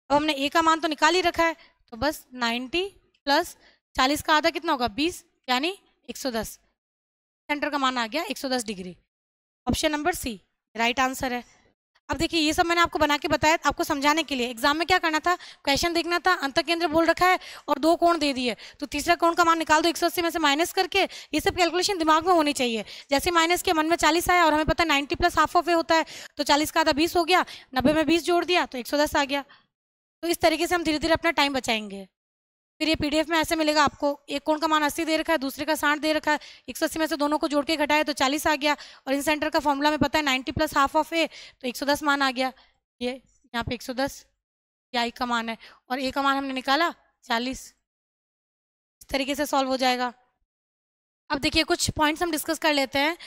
अब हमने ए का मान तो निकाल ही रखा है, तो बस 90 प्लस 40 का आधा कितना होगा 20, यानी 110। सेंटर का मान आ गया 110 degree. Option number C right answer है। अब देखिए ये सब मैंने आपको बना के बताया आपको समझाने के लिए। एग्जाम में क्या करना था, क्वेश्चन देखना था, अंतकेंद्र बोल रखा है और 2 कोण दे दिए, तो तीसरा कोण का मान निकाल दो 180 में से माइनस करके। ये सब कैलकुलेशन दिमाग में होनी चाहिए। जैसे माइनस के मन में 40 आया और हमें पता है 90 प्लस हाफ ऑफ ए होता है, तो 40 का आधा 20 हो गया, 90 में 20 जोड़ दिया तो 110 आ गया। तो इस तरीके से हम धीरे धीरे अपना टाइम बचाएंगे। फिर ये पीडीएफ में ऐसे मिलेगा आपको, एक कोण का मान 80 दे रखा है, दूसरे का 60 दे रखा है, 180 में से दोनों को जोड़ के घटाया तो 40 आ गया। और इन सेंटर का फॉर्मूला में पता है 90 प्लस हाफ ऑफ ए, तो 110 मान आ गया। ये यहाँ पे 110 ये आई का मान है और ए का मान हमने निकाला 40। इस तरीके से सॉल्व हो जाएगा। अब देखिए कुछ पॉइंट्स हम डिस्कस कर लेते हैं।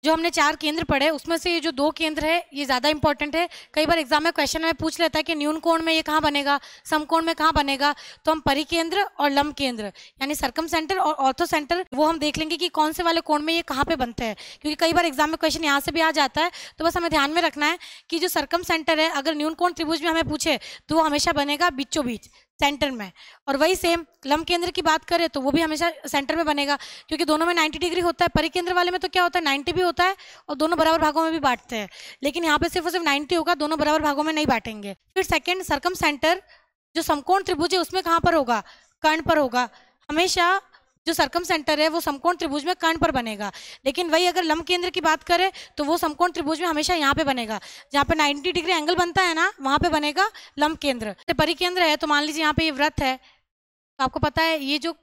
जो हमने 4 केंद्र पढ़े उसमें से ये जो 2 केंद्र है ये ज़्यादा इंपॉर्टेंट है। कई बार एग्जाम में क्वेश्चन में पूछ लेता है कि न्यून कोण में ये कहाँ बनेगा, समकोण में कहाँ बनेगा, तो हम परिकेंद्र और लंब केंद्र यानी सर्कम सेंटर और ऑर्थो सेंटर वो हम देख लेंगे कि कौन से वाले कोण में ये कहाँ पे बनते हैं, क्योंकि कई बार एग्जाम में क्वेश्चन यहाँ से भी आ जाता है। तो बस हमें ध्यान में रखना है कि जो सर्कम सेंटर है अगर न्यून कोण त्रिभुज में हमें पूछे तो वो हमेशा बनेगा बीचों बीच सेंटर में, और वही सेम लंब केंद्र की बात करें तो वो भी हमेशा सेंटर में बनेगा, क्योंकि दोनों में 90 डिग्री होता है। परिकेंद्र वाले में तो क्या होता है 90 भी होता है और दोनों बराबर भागों में भी बांटते हैं, लेकिन यहाँ पे सिर्फ और सिर्फ 90 होगा, दोनों बराबर भागों में नहीं बांटेंगे। फिर सेकंड सर्कम सेंटर जो समकोण त्रिभुज है उसमें कहाँ पर होगा, कर्ण पर होगा। हमेशा जो सर्कम सेंटर है वो समकोण त्रिभुज में कर्ण पर बनेगा, लेकिन वही अगर लंब केंद्र की बात करें तो वो समकोण त्रिभुज में हमेशा यहाँ पे बनेगा, जहाँ पे 90 डिग्री एंगल बनता है ना वहाँ पे बनेगा लंब केंद्र। परिकेंद्र है तो मान लीजिए यहाँ पे ये वृत्त है, तो आपको पता है ये जो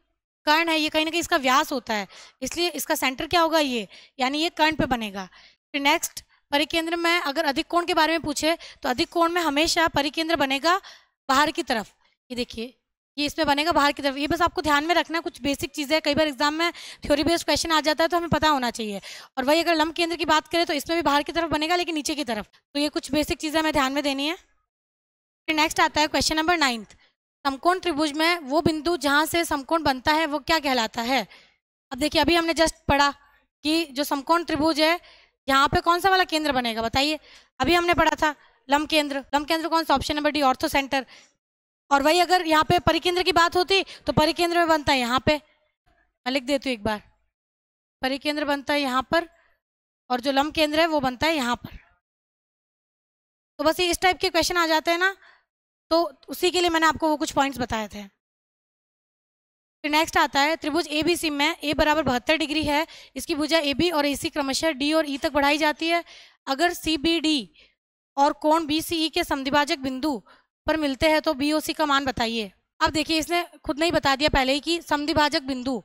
कर्ण है ये कहीं ना कहीं इसका व्यास होता है, इसलिए इसका सेंटर क्या होगा ये, यानी ये कर्ण पे बनेगा। फिर नेक्स्ट परिकेंद्र में अगर अधिक कोण के बारे में पूछे तो अधिक कोण में हमेशा परिकेंद्र बनेगा बाहर की तरफ। ये देखिए ये इसमें बनेगा बाहर की तरफ, ये बस आपको ध्यान में रखना, कुछ बेसिक चीज़ें कई बार एग्जाम में थ्योरी बेस्ड क्वेश्चन आ जाता है तो हमें पता होना चाहिए। और वही अगर लंब केंद्र की बात करें तो इसमें भी बाहर की तरफ बनेगा लेकिन नीचे की तरफ, तो ये कुछ बेसिक चीज़ें हमें ध्यान में देनी है। फिर नेक्स्ट आता है क्वेश्चन नंबर 9, समकोण त्रिभुज में वो बिंदु जहाँ से समकोण बनता है वो क्या कहलाता है। अब देखिए अभी हमने जस्ट पढ़ा कि जो समकोण त्रिभुज है यहाँ पे कौन सा वाला केंद्र बनेगा बताइए, अभी हमने पढ़ा था लंब केंद्र। लंब केंद्र कौन सा, option number D ortho centre. और वही अगर यहाँ पे परिकेंद्र की बात होती तो परिकेंद्र में बनता है यहाँ पे, मैं लिख देती हूँ एक बार, परिकेंद्र बनता है यहाँ पर और जो लंब केंद्र है वो बनता है यहाँ पर। तो बस ये इस टाइप के क्वेश्चन आ जाते हैं ना, तो उसी के लिए मैंने आपको वो कुछ पॉइंट्स बताए थे। फिर नेक्स्ट आता है त्रिभुज ए बी सी में ए बराबर 72 डिग्री है, इसकी भुजा ए बी और ए सी क्रमशः डी और ई तक बढ़ाई जाती है। अगर सी बी डी और कोण बी सी ई के समद्विभाजक बिंदु पर मिलते हैं तो बी ओ सी का मान बताइए। अब देखिए इसने खुद नहीं बता दिया पहले ही कि समद्विभाजक बिंदु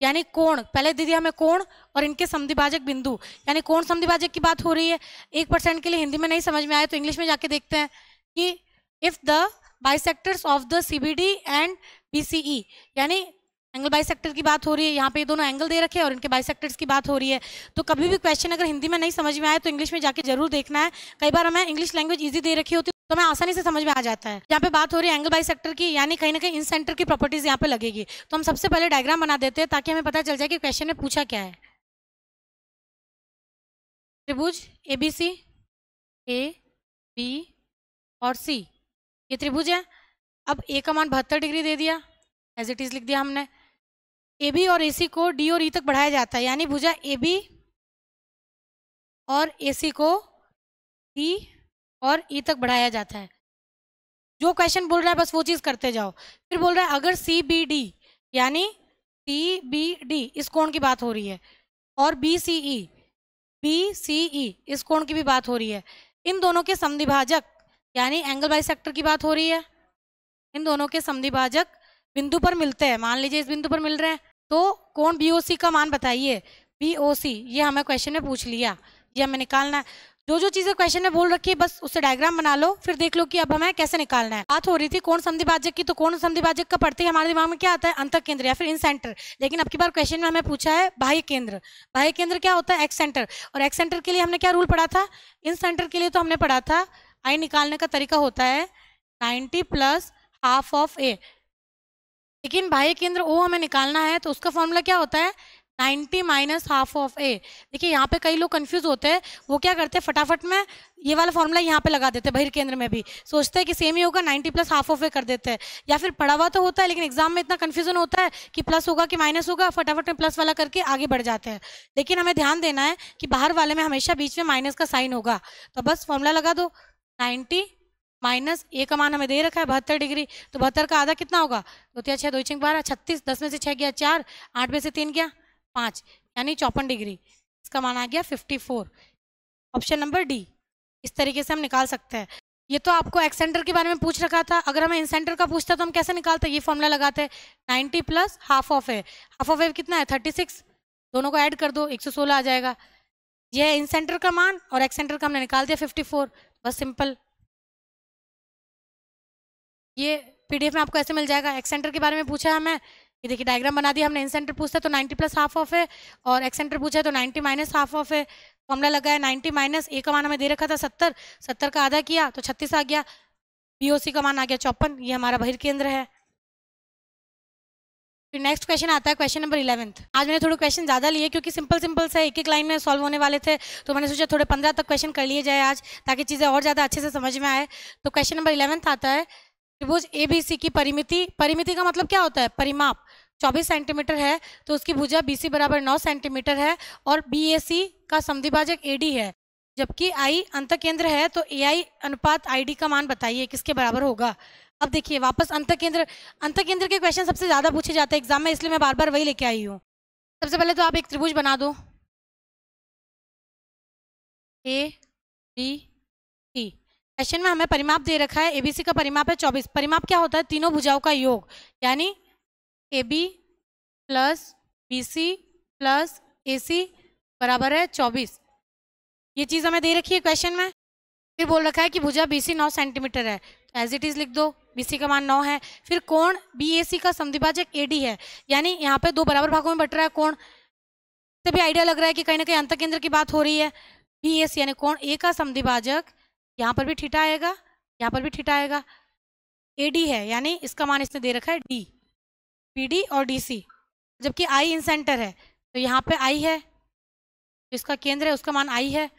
यानी कोण, पहले दे दिया हमें कोण और इनके समद्विभाजक बिंदु, यानी कोण समद्विभाजक की बात हो रही है। 1% के लिए हिंदी में नहीं समझ में आए तो इंग्लिश में जाके देखते हैं कि if the bisectors of the CBD and BCE, यानी एंगल बाइसेक्टर की बात हो रही है, यहाँ पे ये दोनों एंगल दे रखे हैं और इनके बाइसेक्टर्स की बात हो रही है। तो कभी भी क्वेश्चन अगर हिंदी में नहीं समझ में आए तो इंग्लिश में जाके जरूर देखना है। कई बार हमें इंग्लिश लैंग्वेज इजी दे रखी होती है तो हमें आसानी से समझ में आ जाता है। यहाँ पे बात हो रही है एंगल बाइसेक्टर की, यानी कहीं ना कहीं इन सेंटर की प्रॉपर्टीज यहाँ पे लगेगी। तो हम सबसे पहले डायग्राम बना देते हैं ताकि हमें पता चल जाए कि क्वेश्चन में पूछा क्या है। त्रिभुज एबीसी, ए बी और सी, ये त्रिभुज है। अब ए का मान 72 डिग्री दे दिया, एज इट इज लिख दिया हमने। ए बी और ए सी को डी और ई तक बढ़ाया जाता है, यानी भुजा ए बी और ए सी को डी और ई तक बढ़ाया जाता है। जो क्वेश्चन बोल रहा है बस वो चीज़ करते जाओ। फिर बोल रहा है अगर सी बी डी, यानी सी बी डी इस कोण की बात हो रही है, और बी सी ई इस कोण की भी बात हो रही है, इन दोनों के समद्विभाजक यानी एंगल बाइसेक्टर की बात हो रही है, इन दोनों के समद्विभाजक बिंदु पर मिलते हैं, मान लीजिए इस बिंदु पर मिल रहे हैं, तो कोण BOC का मान बताइए। BOC ये हमें क्वेश्चन में पूछ लिया, ये हमें निकालना है। जो जो चीज़ें क्वेश्चन में बोल रखी है बस उससे डायग्राम बना लो, फिर देख लो कि अब हमें कैसे निकालना है। बात हो रही थी कोण समद्विभाजक की, तो कोण समद्विभाजक का पढ़ते ही हमारे दिमाग में क्या आता है, अंतः केंद्र या फिर इन सेंटर। लेकिन अब की बार क्वेश्चन में हमें पूछा है बाह्य केंद्र। बाह्य केंद्र क्या होता है, एक्स सेंटर। और एक्स सेंटर के लिए हमने क्या रूल पढ़ा था, इन सेंटर के लिए तो हमने पढ़ा था आई निकालने का तरीका होता है 90 प्लस हाफ ऑफ ए। लेकिन बाह्य केंद्र ओ हमें निकालना है तो उसका फॉर्मूला क्या होता है, 90 माइनस हाफ ऑफ ए। देखिए यहाँ पे कई लोग कंफ्यूज होते हैं, वो क्या करते हैं फटाफट में ये वाला फॉर्मूला यहाँ पे लगा देते हैं, बहिर् केंद्र में भी सोचते हैं कि सेम ही होगा, 90 प्लस हाफ ऑफ ए कर देते हैं। या फिर पढ़ा हुआ तो होता है लेकिन एग्जाम में इतना कन्फ्यूजन होता है कि प्लस होगा कि माइनस होगा, फटाफट में प्लस वाला करके आगे बढ़ जाते हैं। लेकिन हमें ध्यान देना है कि बाहर वाले में हमेशा बीच में माइनस का साइन होगा, तो बस फॉर्मूला लगा दो 90 माइनस ए का मान हमें दे रखा है 72 डिग्री, तो 72 का आधा कितना होगा, 2 तिया 6 2 6 12 36, 10 में से 6 गया 4, 8 में से 3 गया 5, यानी 54 डिग्री। इसका मान आ गया 54। Option number D. इस तरीके से हम निकाल सकते हैं। ये तो आपको एक्स सेंटर के बारे में पूछ रखा था, अगर हमें इन सेंटर का पूछता तो हम कैसे निकालते, ये फॉर्मूला लगाते हैं 90 plus half of A. Half of A कितना है 36, दोनों को ऐड कर दो 116 आ जाएगा। यह है इन सेंटर का मान और एक्स सेंटर का हमने निकाल दिया 54, बस सिंपल। ये PDF में आपको ऐसे मिल जाएगा। एक्स सेंटर के बारे में पूछा है हमें, ये देखिए डायग्राम बना दिया हमने। इन सेंटर पूछता है तो 90 प्लस हाफ ऑफ है, और एक्स सेंटर पूछा है तो 90 माइनस हाफ ऑफ है। फॉर्मूला लगा है 90 माइनस ए का मान हमें दे रखा था 70, 70 का आधा किया तो 36 आ गया। BOC का मान आ गया 54, ये हमारा बहिर्केंद्र है। फिर नेक्स्ट क्वेश्चन आता है क्वेश्चन नंबर 11। आज मैंने थोड़े क्वेश्चन ज़्यादा लिए क्योंकि सिंपल सिंपल से एक एक लाइन में सॉल्व होने वाले थे, तो मैंने सोचा थोड़े 15 तक क्वेश्चन कर लिए जाए आज, ताकि चीज़ें और ज़्यादा अच्छे से समझ में आए। तो क्वेश्चन नंबर 11 आता है, त्रिभुज ABC की परिमिति, परिमिति का मतलब क्या होता है, परिमाप 24 सेंटीमीटर है, तो उसकी भुजा BC बराबर 9 सेंटीमीटर है, और BAC का समद्विभाजक AD है। जबकि I अंतः केंद्र है, तो AI अनुपात ID का मान बताइए किसके बराबर होगा। अब देखिए वापस अंतः केंद्र के क्वेश्चन सबसे ज़्यादा पूछे जाते हैं एग्जाम में, इसलिए मैं बार बार वही लेके आई हूँ। सबसे पहले तो आप एक त्रिभुज बना दो ABC। क्वेश्चन में हमें परिमाप दे रखा है, ABC का परिमाप है 24। परिमाप क्या होता है, तीनों भुजाओं का योग, यानी AB plus BC plus AC बराबर है 24। ये चीज़ हमें दे रखी है क्वेश्चन में। फिर बोल रखा है कि भुजा BC 9 सेंटीमीटर है, तो एज इट इज लिख दो, BC का मान 9 है। फिर कोण BAC का समद्विभाजक AD है, यानी यहाँ पे दो बराबर भागों में बट रहा है कोण, से भी आइडिया लग रहा है कि कहीं ना कहीं अंतः केंद्र की बात हो रही है। BAC यानी कोण A का समद्विभाजक, यहाँ पर भी थीटा आएगा, यहाँ पर भी थीटा आएगा। AD है, यानी इसका मान इसने दे रखा है D, BD और DC। जबकि I इन सेंटर है, तो यहाँ पे I है, इसका केंद्र है, उसका मान I है।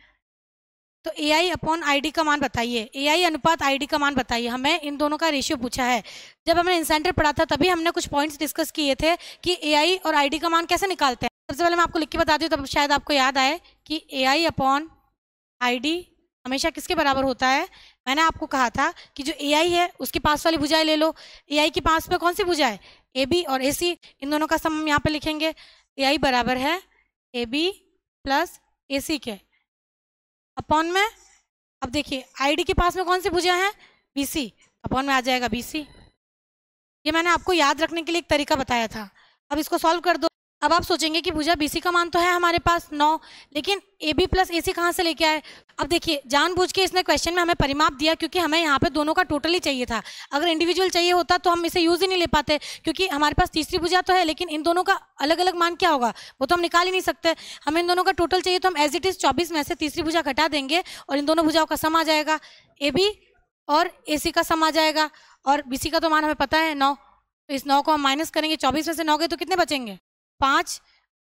तो AI अपॉन ID का मान बताइए, AI अनुपात ID का मान बताइए। हमें इन दोनों का रेशियो पूछा है। जब हमने इन सेंटर पढ़ा था तभी हमने कुछ पॉइंट्स डिस्कस किए थे कि AI और ID का मान कैसे निकालते हैं। सबसे पहले मैं आपको लिख के बताती हूँ, तब शायद आपको याद आए कि AI अपॉन ID हमेशा किसके बराबर होता है। मैंने आपको कहा था कि जो AI है उसके पास वाली भुजाएं ले लो। AI के पास में कौन सी भुजा है, AB और AC, इन दोनों का सम हम यहाँ पे लिखेंगे। AI बराबर है AB प्लस AC के अपॉन में, अब देखिए ID के पास में कौन सी भुजा है, BC, अपॉन में आ जाएगा BC। ये मैंने आपको याद रखने के लिए एक तरीका बताया था। अब इसको सॉल्व कर दो। अब आप सोचेंगे कि भुजा BC का मान तो है हमारे पास 9, लेकिन AB प्लस AC कहाँ से लेके आए। अब देखिए जानबूझ के इसने क्वेश्चन में हमें परिमाप दिया क्योंकि हमें यहाँ पे दोनों का टोटल ही चाहिए था। अगर इंडिविजुअल चाहिए होता तो हम इसे यूज ही नहीं ले पाते, क्योंकि हमारे पास तीसरी भुजा तो है लेकिन इन दोनों का अलग अलग मान क्या होगा वो तो हम निकाल ही नहीं सकते। हमें इन दोनों का टोटल चाहिए, तो हम एज इट इज 24 में से तीसरी भुजा घटा देंगे और इन दोनों भुजाओं का सम आ जाएगा। AB और AC का सम आ जाएगा, और BC का तो मान हमें पता है 9, तो इस 9 को हम माइनस करेंगे। 24 में से 9 गए तो कितने बचेंगे, 5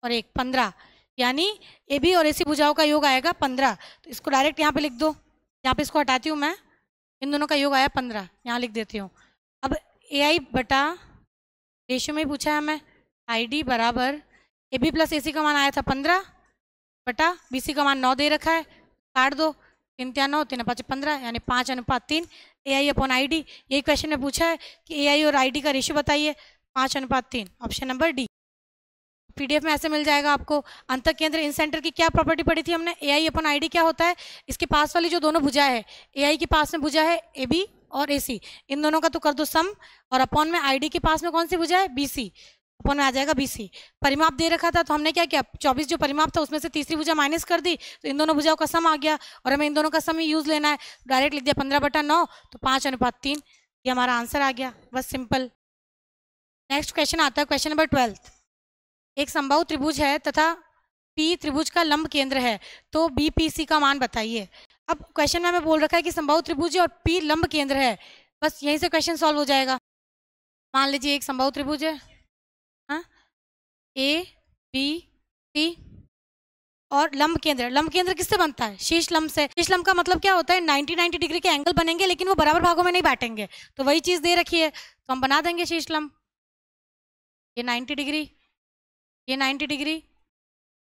और 1 15, यानी AB और AC भुजाओं का योग आएगा 15। तो इसको डायरेक्ट यहाँ पे लिख दो, यहाँ पे इसको हटाती हूँ मैं, इन दोनों का योग आया 15, यहाँ लिख देती हूँ। अब AI बटा रेशियो में ही पूछा है हमें, ID बराबर AB प्लस AC का मान आया था 15 बटा BC का मान 9 दे रखा है, काट दो, 3 3 9 3 5 15 यानी 5:3 AI अपॉन ID। यही क्वेश्चन में पूछा है कि AI और ID का रेशियो बताइए, 5:3, ऑप्शन नंबर डी। PDF में ऐसे मिल जाएगा आपको। अंतः केंद्र इन सेंटर की क्या प्रॉपर्टी पढ़ी थी हमने, AI अपॉन ID क्या होता है, इसके पास वाली जो दोनों भुजा है, AI के पास में भुजा है AB और AC, इन दोनों का तो कर दो सम, और अपॉन में ID के पास में कौन सी भुजा है, BC, अपॉन में आ जाएगा BC। परिमाप दे रखा था तो हमने क्या किया, 24 जो परिमाप था उसमें से तीसरी भुजा माइनस कर दी, तो इन दोनों भुजाओं का सम आ गया, और हमें इन दोनों का सम ही यूज लेना है, डायरेक्ट लिख दिया 15/9, तो 5:3, ये हमारा आंसर आ गया, बस सिंपल। नेक्स्ट क्वेश्चन आता है क्वेश्चन नंबर 12। एक समबाहु त्रिभुज है तथा P त्रिभुज का लंब केंद्र है, तो BPC का मान बताइए। अब क्वेश्चन में हमें बोल रखा है कि समबाहु त्रिभुज है और P लंब केंद्र है, बस यहीं से क्वेश्चन सॉल्व हो जाएगा। मान लीजिए एक समबाहु त्रिभुज है, हाँ, ABC और लंब केंद्र किससे बनता है, शीर्ष लंब से। शीर्ष लंब का मतलब क्या होता है, 90 डिग्री के एंगल बनेंगे लेकिन वो बराबर भागों में नहीं बांटेंगे, तो वही चीज दे रखी है, तो हम बना देंगे शीर्ष लंब। ये 90 डिग्री, ये 90 डिग्री,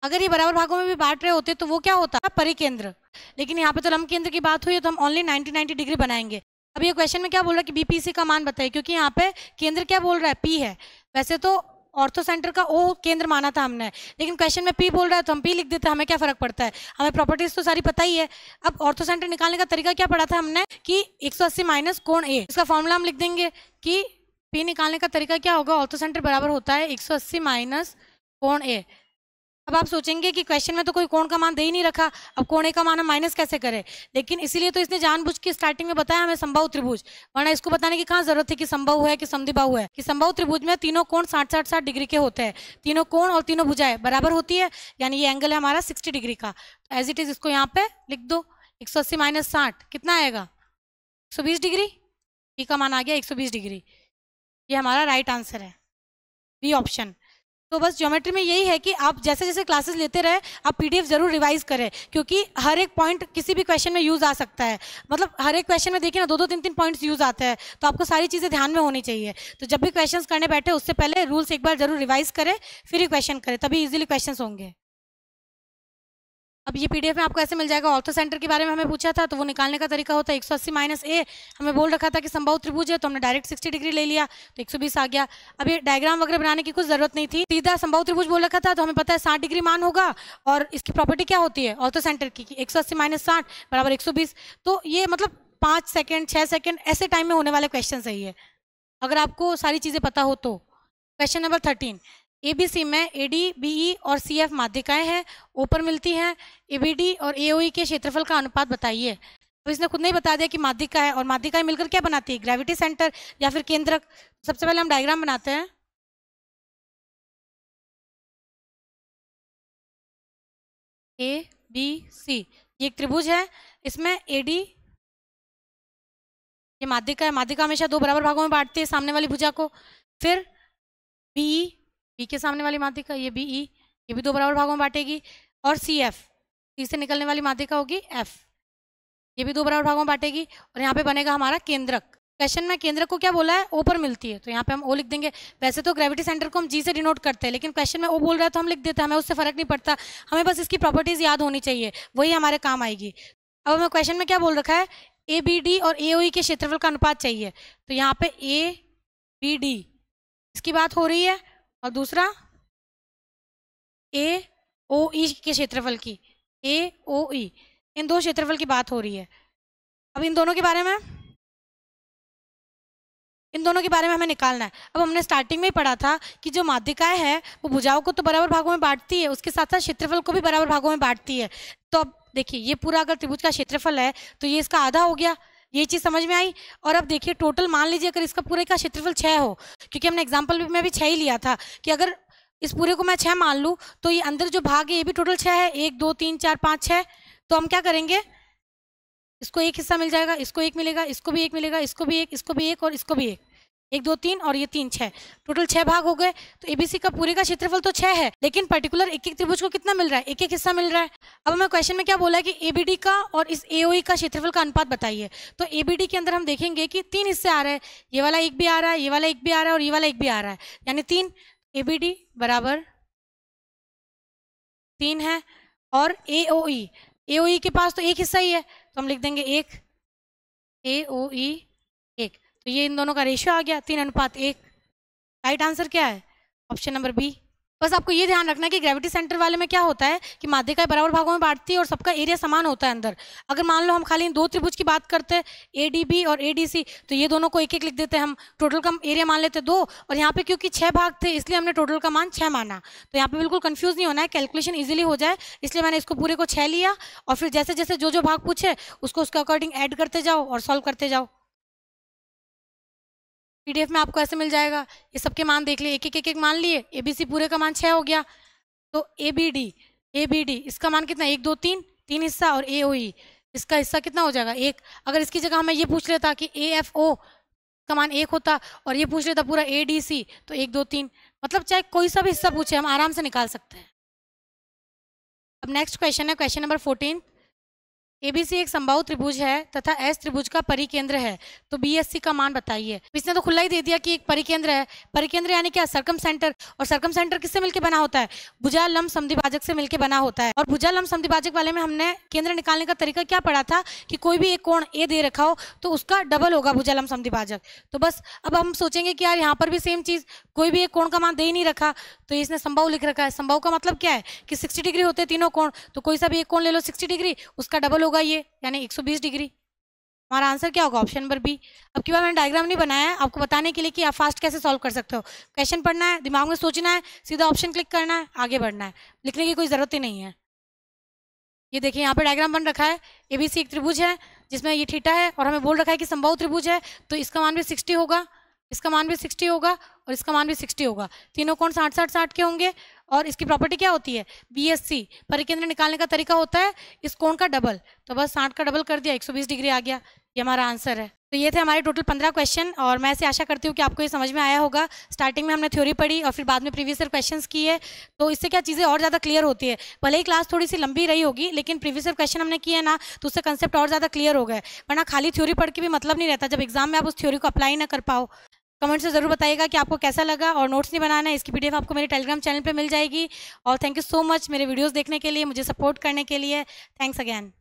अगर ये बराबर भागों में भी बांट रहे होते तो वो क्या होता है, परिकेंद्र, लेकिन यहाँ पे तो लंब केंद्र की बात हुई है तो हम ओनली 90 डिग्री बनाएंगे। अब ये क्वेश्चन में क्या बोल रहा है कि BPC का मान बताइए, क्योंकि यहाँ पे केंद्र क्या बोल रहा है, P है। वैसे तो ऑर्थो सेंटर का O केंद्र माना था हमने, लेकिन क्वेश्चन में P बोल रहा है तो हम P लिख देते हैं, हमें क्या फर्क पड़ता है, हमें प्रॉपर्टीज तो सारी पता ही है। अब ऑर्थो सेंटर निकालने का तरीका क्या पढ़ा था हमने कि 180 माइनस कोण A, इसका फॉर्मूला हम लिख देंगे कि P निकालने का तरीका क्या होगा, ऑर्थो सेंटर बराबर होता है 180 माइनस कोण A। अब आप सोचेंगे कि क्वेश्चन में तो कोई कोण का मान दे ही नहीं रखा, अब कोण A का मान हम माइनस कैसे करें, लेकिन इसीलिए तो इसने जानबूझ के स्टार्टिंग में बताया हमें समबाहु त्रिभुज, वरना इसको बताने की कहाँ जरूरत थी कि समबाहु है कि समद्विबाहु है। कि समबाहु त्रिभुज में तीनों कोण 60-60 डिग्री के होते हैं, तीनों कोण और तीनों भुजाएं बराबर होती है, यानी ये एंगल है हमारा 60 डिग्री का। एज इट इज इसको यहाँ पे लिख दो, 180 माइनस 60 कितना आएगा, 120 डिग्री। P का मान आ गया 120 डिग्री, ये हमारा राइट आंसर है, बी ऑप्शन। तो बस ज्योमेट्री में यही है कि आप जैसे जैसे क्लासेस लेते रहे आप PDF जरूर रिवाइज करें, क्योंकि हर एक पॉइंट किसी भी क्वेश्चन में यूज आ सकता है। मतलब हर एक क्वेश्चन में देखिए ना 2-2 3-3 पॉइंट्स यूज आते हैं, तो आपको सारी चीज़ें ध्यान में होनी चाहिए। तो जब भी क्वेश्चंस करने बैठे उससे पहले रूल्स एक बार जरूर रिवाइज करें, फिर ही क्वेश्चन करें, तभी इजीली क्वेश्चंस होंगे। अब ये PDF में आपको ऐसे मिल जाएगा, ऑर्थो सेंटर के बारे में हमें पूछा था तो वो निकालने का तरीका होता है 180 माइनस A, हमें बोल रखा था कि समबाहु त्रिभुज है तो हमने डायरेक्ट 60 डिग्री ले लिया तो 120 आ गया। अब ये डायग्राम वगैरह बनाने की कुछ जरूरत नहीं थी, सीधा समबाहु त्रिभुज बोल रखा था तो हमें पता है 60 डिग्री मान होगा, और इसकी प्रॉपर्टी क्या होती है ऑर्थो सेंटर की, 180 माइनस 60 बराबर 120। तो ये मतलब 5 सेकेंड 6 सेकेंड ऐसे टाइम में होने वाले क्वेश्चन सही है, अगर आपको सारी चीज़ें पता हो तो। क्वेश्चन नंबर 13, ABC में AD, BE और CF माध्यिकाएं हैं, ऊपर मिलती हैं, ABD और AOE के क्षेत्रफल का अनुपात बताइए। तो इसने खुद नहीं बता दिया कि माध्यिका है, और माध्यिकाएं मिलकर क्या बनाती है, ग्रेविटी सेंटर या फिर केंद्रक। सबसे पहले हम डायग्राम बनाते हैं। ABC ये एक त्रिभुज है, इसमें AD ये माध्यिका है, माध्यिका हमेशा 2 बराबर भागों में बांटती है सामने वाली भुजा को। फिर BE, B के सामने वाली माध्यिका ये BE, ये भी 2 बराबर भागों में बांटेगी। और CF, C से निकलने वाली माध्यिका होगी F, ये भी 2 बराबर भागों में बांटेगी, और यहाँ पे बनेगा हमारा केंद्रक। क्वेश्चन में केंद्रक को क्या बोला है, O पर मिलती है, तो यहाँ पे हम O लिख देंगे। वैसे तो ग्रेविटी सेंटर को हम G से डिनोट करते हैं, लेकिन क्वेश्चन में O बोल रहा है तो हम लिख देते हैं, हमें उससे फर्क नहीं पड़ता, हमें बस इसकी प्रॉपर्टीज याद होनी चाहिए, वही हमारे काम आएगी। अब हमें क्वेश्चन में क्या बोल रखा है, ABD और AOE के क्षेत्रफल का अनुपात चाहिए, तो यहाँ पे ABD इसकी बात हो रही है, और दूसरा AOE के क्षेत्रफल की, AOE इन 2 क्षेत्रफल की बात हो रही है। अब इन दोनों के बारे में हमें निकालना है। अब हमने स्टार्टिंग में ही पढ़ा था कि जो माध्यिकाएं हैं वो भुजाओं को तो बराबर भागों में बांटती है, उसके साथ साथ क्षेत्रफल को भी बराबर भागों में बांटती है। तो अब देखिए ये पूरा अगर त्रिभुज का क्षेत्रफल है तो ये इसका आधा हो गया, ये चीज़ समझ में आई। और अब देखिए टोटल मान लीजिए अगर इसका पूरे का क्षेत्रफल 6 हो, क्योंकि हमने एग्जाम्पल में भी 6 ही लिया था, कि अगर इस पूरे को मैं 6 मान लूँ तो ये अंदर जो भाग है ये भी टोटल 6 है, 1 2 3 4 5 6। तो हम क्या करेंगे, इसको एक हिस्सा मिल जाएगा, इसको एक मिलेगा, इसको भी एक मिलेगा, इसको भी एक, इसको भी एक, और इसको भी एक, 1 2 3 और ये 3 6, टोटल 6 भाग हो गए। तो ABC का पूरे का क्षेत्रफल तो 6 है, लेकिन पर्टिकुलर एक एक त्रिभुज को कितना मिल रहा है, एक एक हिस्सा मिल रहा है। अब हमें क्वेश्चन में क्या बोला है कि ABD का और इस AOE का क्षेत्रफल का अनुपात बताइए। तो ABD के अंदर हम देखेंगे कि 3 हिस्से आ रहे हैं, ये वाला एक भी आ रहा है, ये वाला एक भी आ रहा है, और ये वाला एक भी आ रहा है, यानी 3। ABD बराबर 3 है, और AOE के पास तो एक हिस्सा ही है, तो हम लिख देंगे 1, AOE 1। तो ये इन दोनों का रेशियो आ गया 3:1। राइट आंसर क्या है? Option number B. बस आपको ये ध्यान रखना है कि ग्रेविटी सेंटर वाले में क्या होता है कि माध्यिकाएं बराबर भागों में बांटती है और सबका एरिया समान होता है अंदर। अगर मान लो हम खाली इन 2 त्रिभुज की बात करते हैं, ADB और ADC, तो ये दोनों को एक एक लिख देते हैं हम, टोटल का एरिया मान लेते 2, और यहाँ पे क्योंकि 6 भाग थे इसलिए हमने टोटल का मान 6 माना। तो यहाँ पे बिल्कुल कंफ्यूज नहीं होना है, कैलकुलेशन ईजिली हो जाए, इसलिए मैंने इसको पूरे को 6 लिया, और फिर जैसे जैसे जो भाग पूछे उसको उसके अकॉर्डिंग ऐड करते जाओ और सॉल्व करते जाओ। PDF में आपको ऐसे मिल जाएगा, ये सबके मान देख लिए, एक एक मान लिए, ABC पूरे का मान 6 हो गया, तो ABD इसका मान कितना, 1 2 3 हिस्सा, और AOE इसका हिस्सा कितना हो जाएगा 1। अगर इसकी जगह हमें ये पूछ लेता कि AFO का मान 1 होता और ये पूछ लेता पूरा ADC, तो 1 2 3, मतलब चाहे कोई सा भी हिस्सा पूछे हम आराम से निकाल सकते हैं। अब नेक्स्ट क्वेश्चन है क्वेश्चन नंबर 14। ABC एक समबाहु त्रिभुज है तथा S त्रिभुज का परिकेंद्र है, तो BSC का मान बताइए। इसने तो खुला ही दे दिया कि एक परिकेंद्र है। परिकेंद्र यानी क्या? Circum centre. और सर्कम सेंटर किससे मिलकर बना होता है? भुजा लंब समद्विभाजक से मिलकर बना होता है। और भुजा लंब समद्विभाजक वाले में हमने केंद्र निकालने का तरीका क्या पढ़ा था कि कोई भी एक कोण A दे रखा हो तो उसका डबल होगा भुजा लंब समद्विभाजक। तो बस अब हम सोचेंगे कि यार यहाँ पर भी सेम चीज, कोई भी एक कोण का मान दे ही नहीं रखा, तो इसने समबाहु लिख रखा है। समबाहु का मतलब क्या है कि 60 डिग्री होते हैं तीनों कोण, तो कोई सा भी एक कोण ले लो 60 डिग्री, उसका डबल होगा ये, यानी 120 डिग्री। हमारा आंसर क्या होगा? Option number B. अब की बार मैंने डायग्राम नहीं बनाया है आपको बताने के लिए कि आप फास्ट कैसे सॉल्व कर सकते हो। क्वेश्चन पढ़ना है, दिमाग में सोचना है, सीधा ऑप्शन क्लिक करना है, आगे बढ़ना है, लिखने की कोई जरूरत ही नहीं है। ये देखिए यहाँ पे डायग्राम बन रखा है। ABC एक त्रिभुज है जिसमें ये थीटा है, और हमें बोल रखा है कि समबाहु त्रिभुज है, तो इसका मान भी 60 होगा, इसका मान भी 60 होगा, और इसका मान भी 60 होगा। तीनों कोण 60-60-60 के होंगे। और इसकी प्रॉपर्टी क्या होती है? BSC परिकेंद्र निकालने का तरीका होता है इस कोण का डबल, तो बस 60 का डबल कर दिया, 120 डिग्री आ गया। ये हमारा आंसर है। तो ये थे हमारे टोटल 15 क्वेश्चन, और मैं ऐसे आशा करती हूँ कि आपको ये समझ में आया होगा। स्टार्टिंग में हमने थ्योरी पढ़ी और फिर बाद में प्रीवियस ईयर क्वेश्चंस किए, तो इससे क्या चीज़ें और ज़्यादा क्लियर होती है। भले ही क्लास थोड़ी सी लंबी रही होगी, लेकिन प्रीवियस ईयर क्वेश्चन हमने किए ना, तो उससे कंसेप्ट और ज़्यादा क्लियर हो गए। वरना खाली थ्योरी पढ़ के भी मतलब नहीं रहता जब एग्जाम में आप उस थ्योरी को अप्लाई ना कर पाओ। कमेंट से ज़रूर बताइएगा कि आपको कैसा लगा, और नोट्स नहीं बनाना है, इसकी PDF आपको मेरे टेलीग्राम चैनल पे मिल जाएगी। और थैंक यू सो मच मेरे वीडियोस देखने के लिए, मुझे सपोर्ट करने के लिए। Thanks again.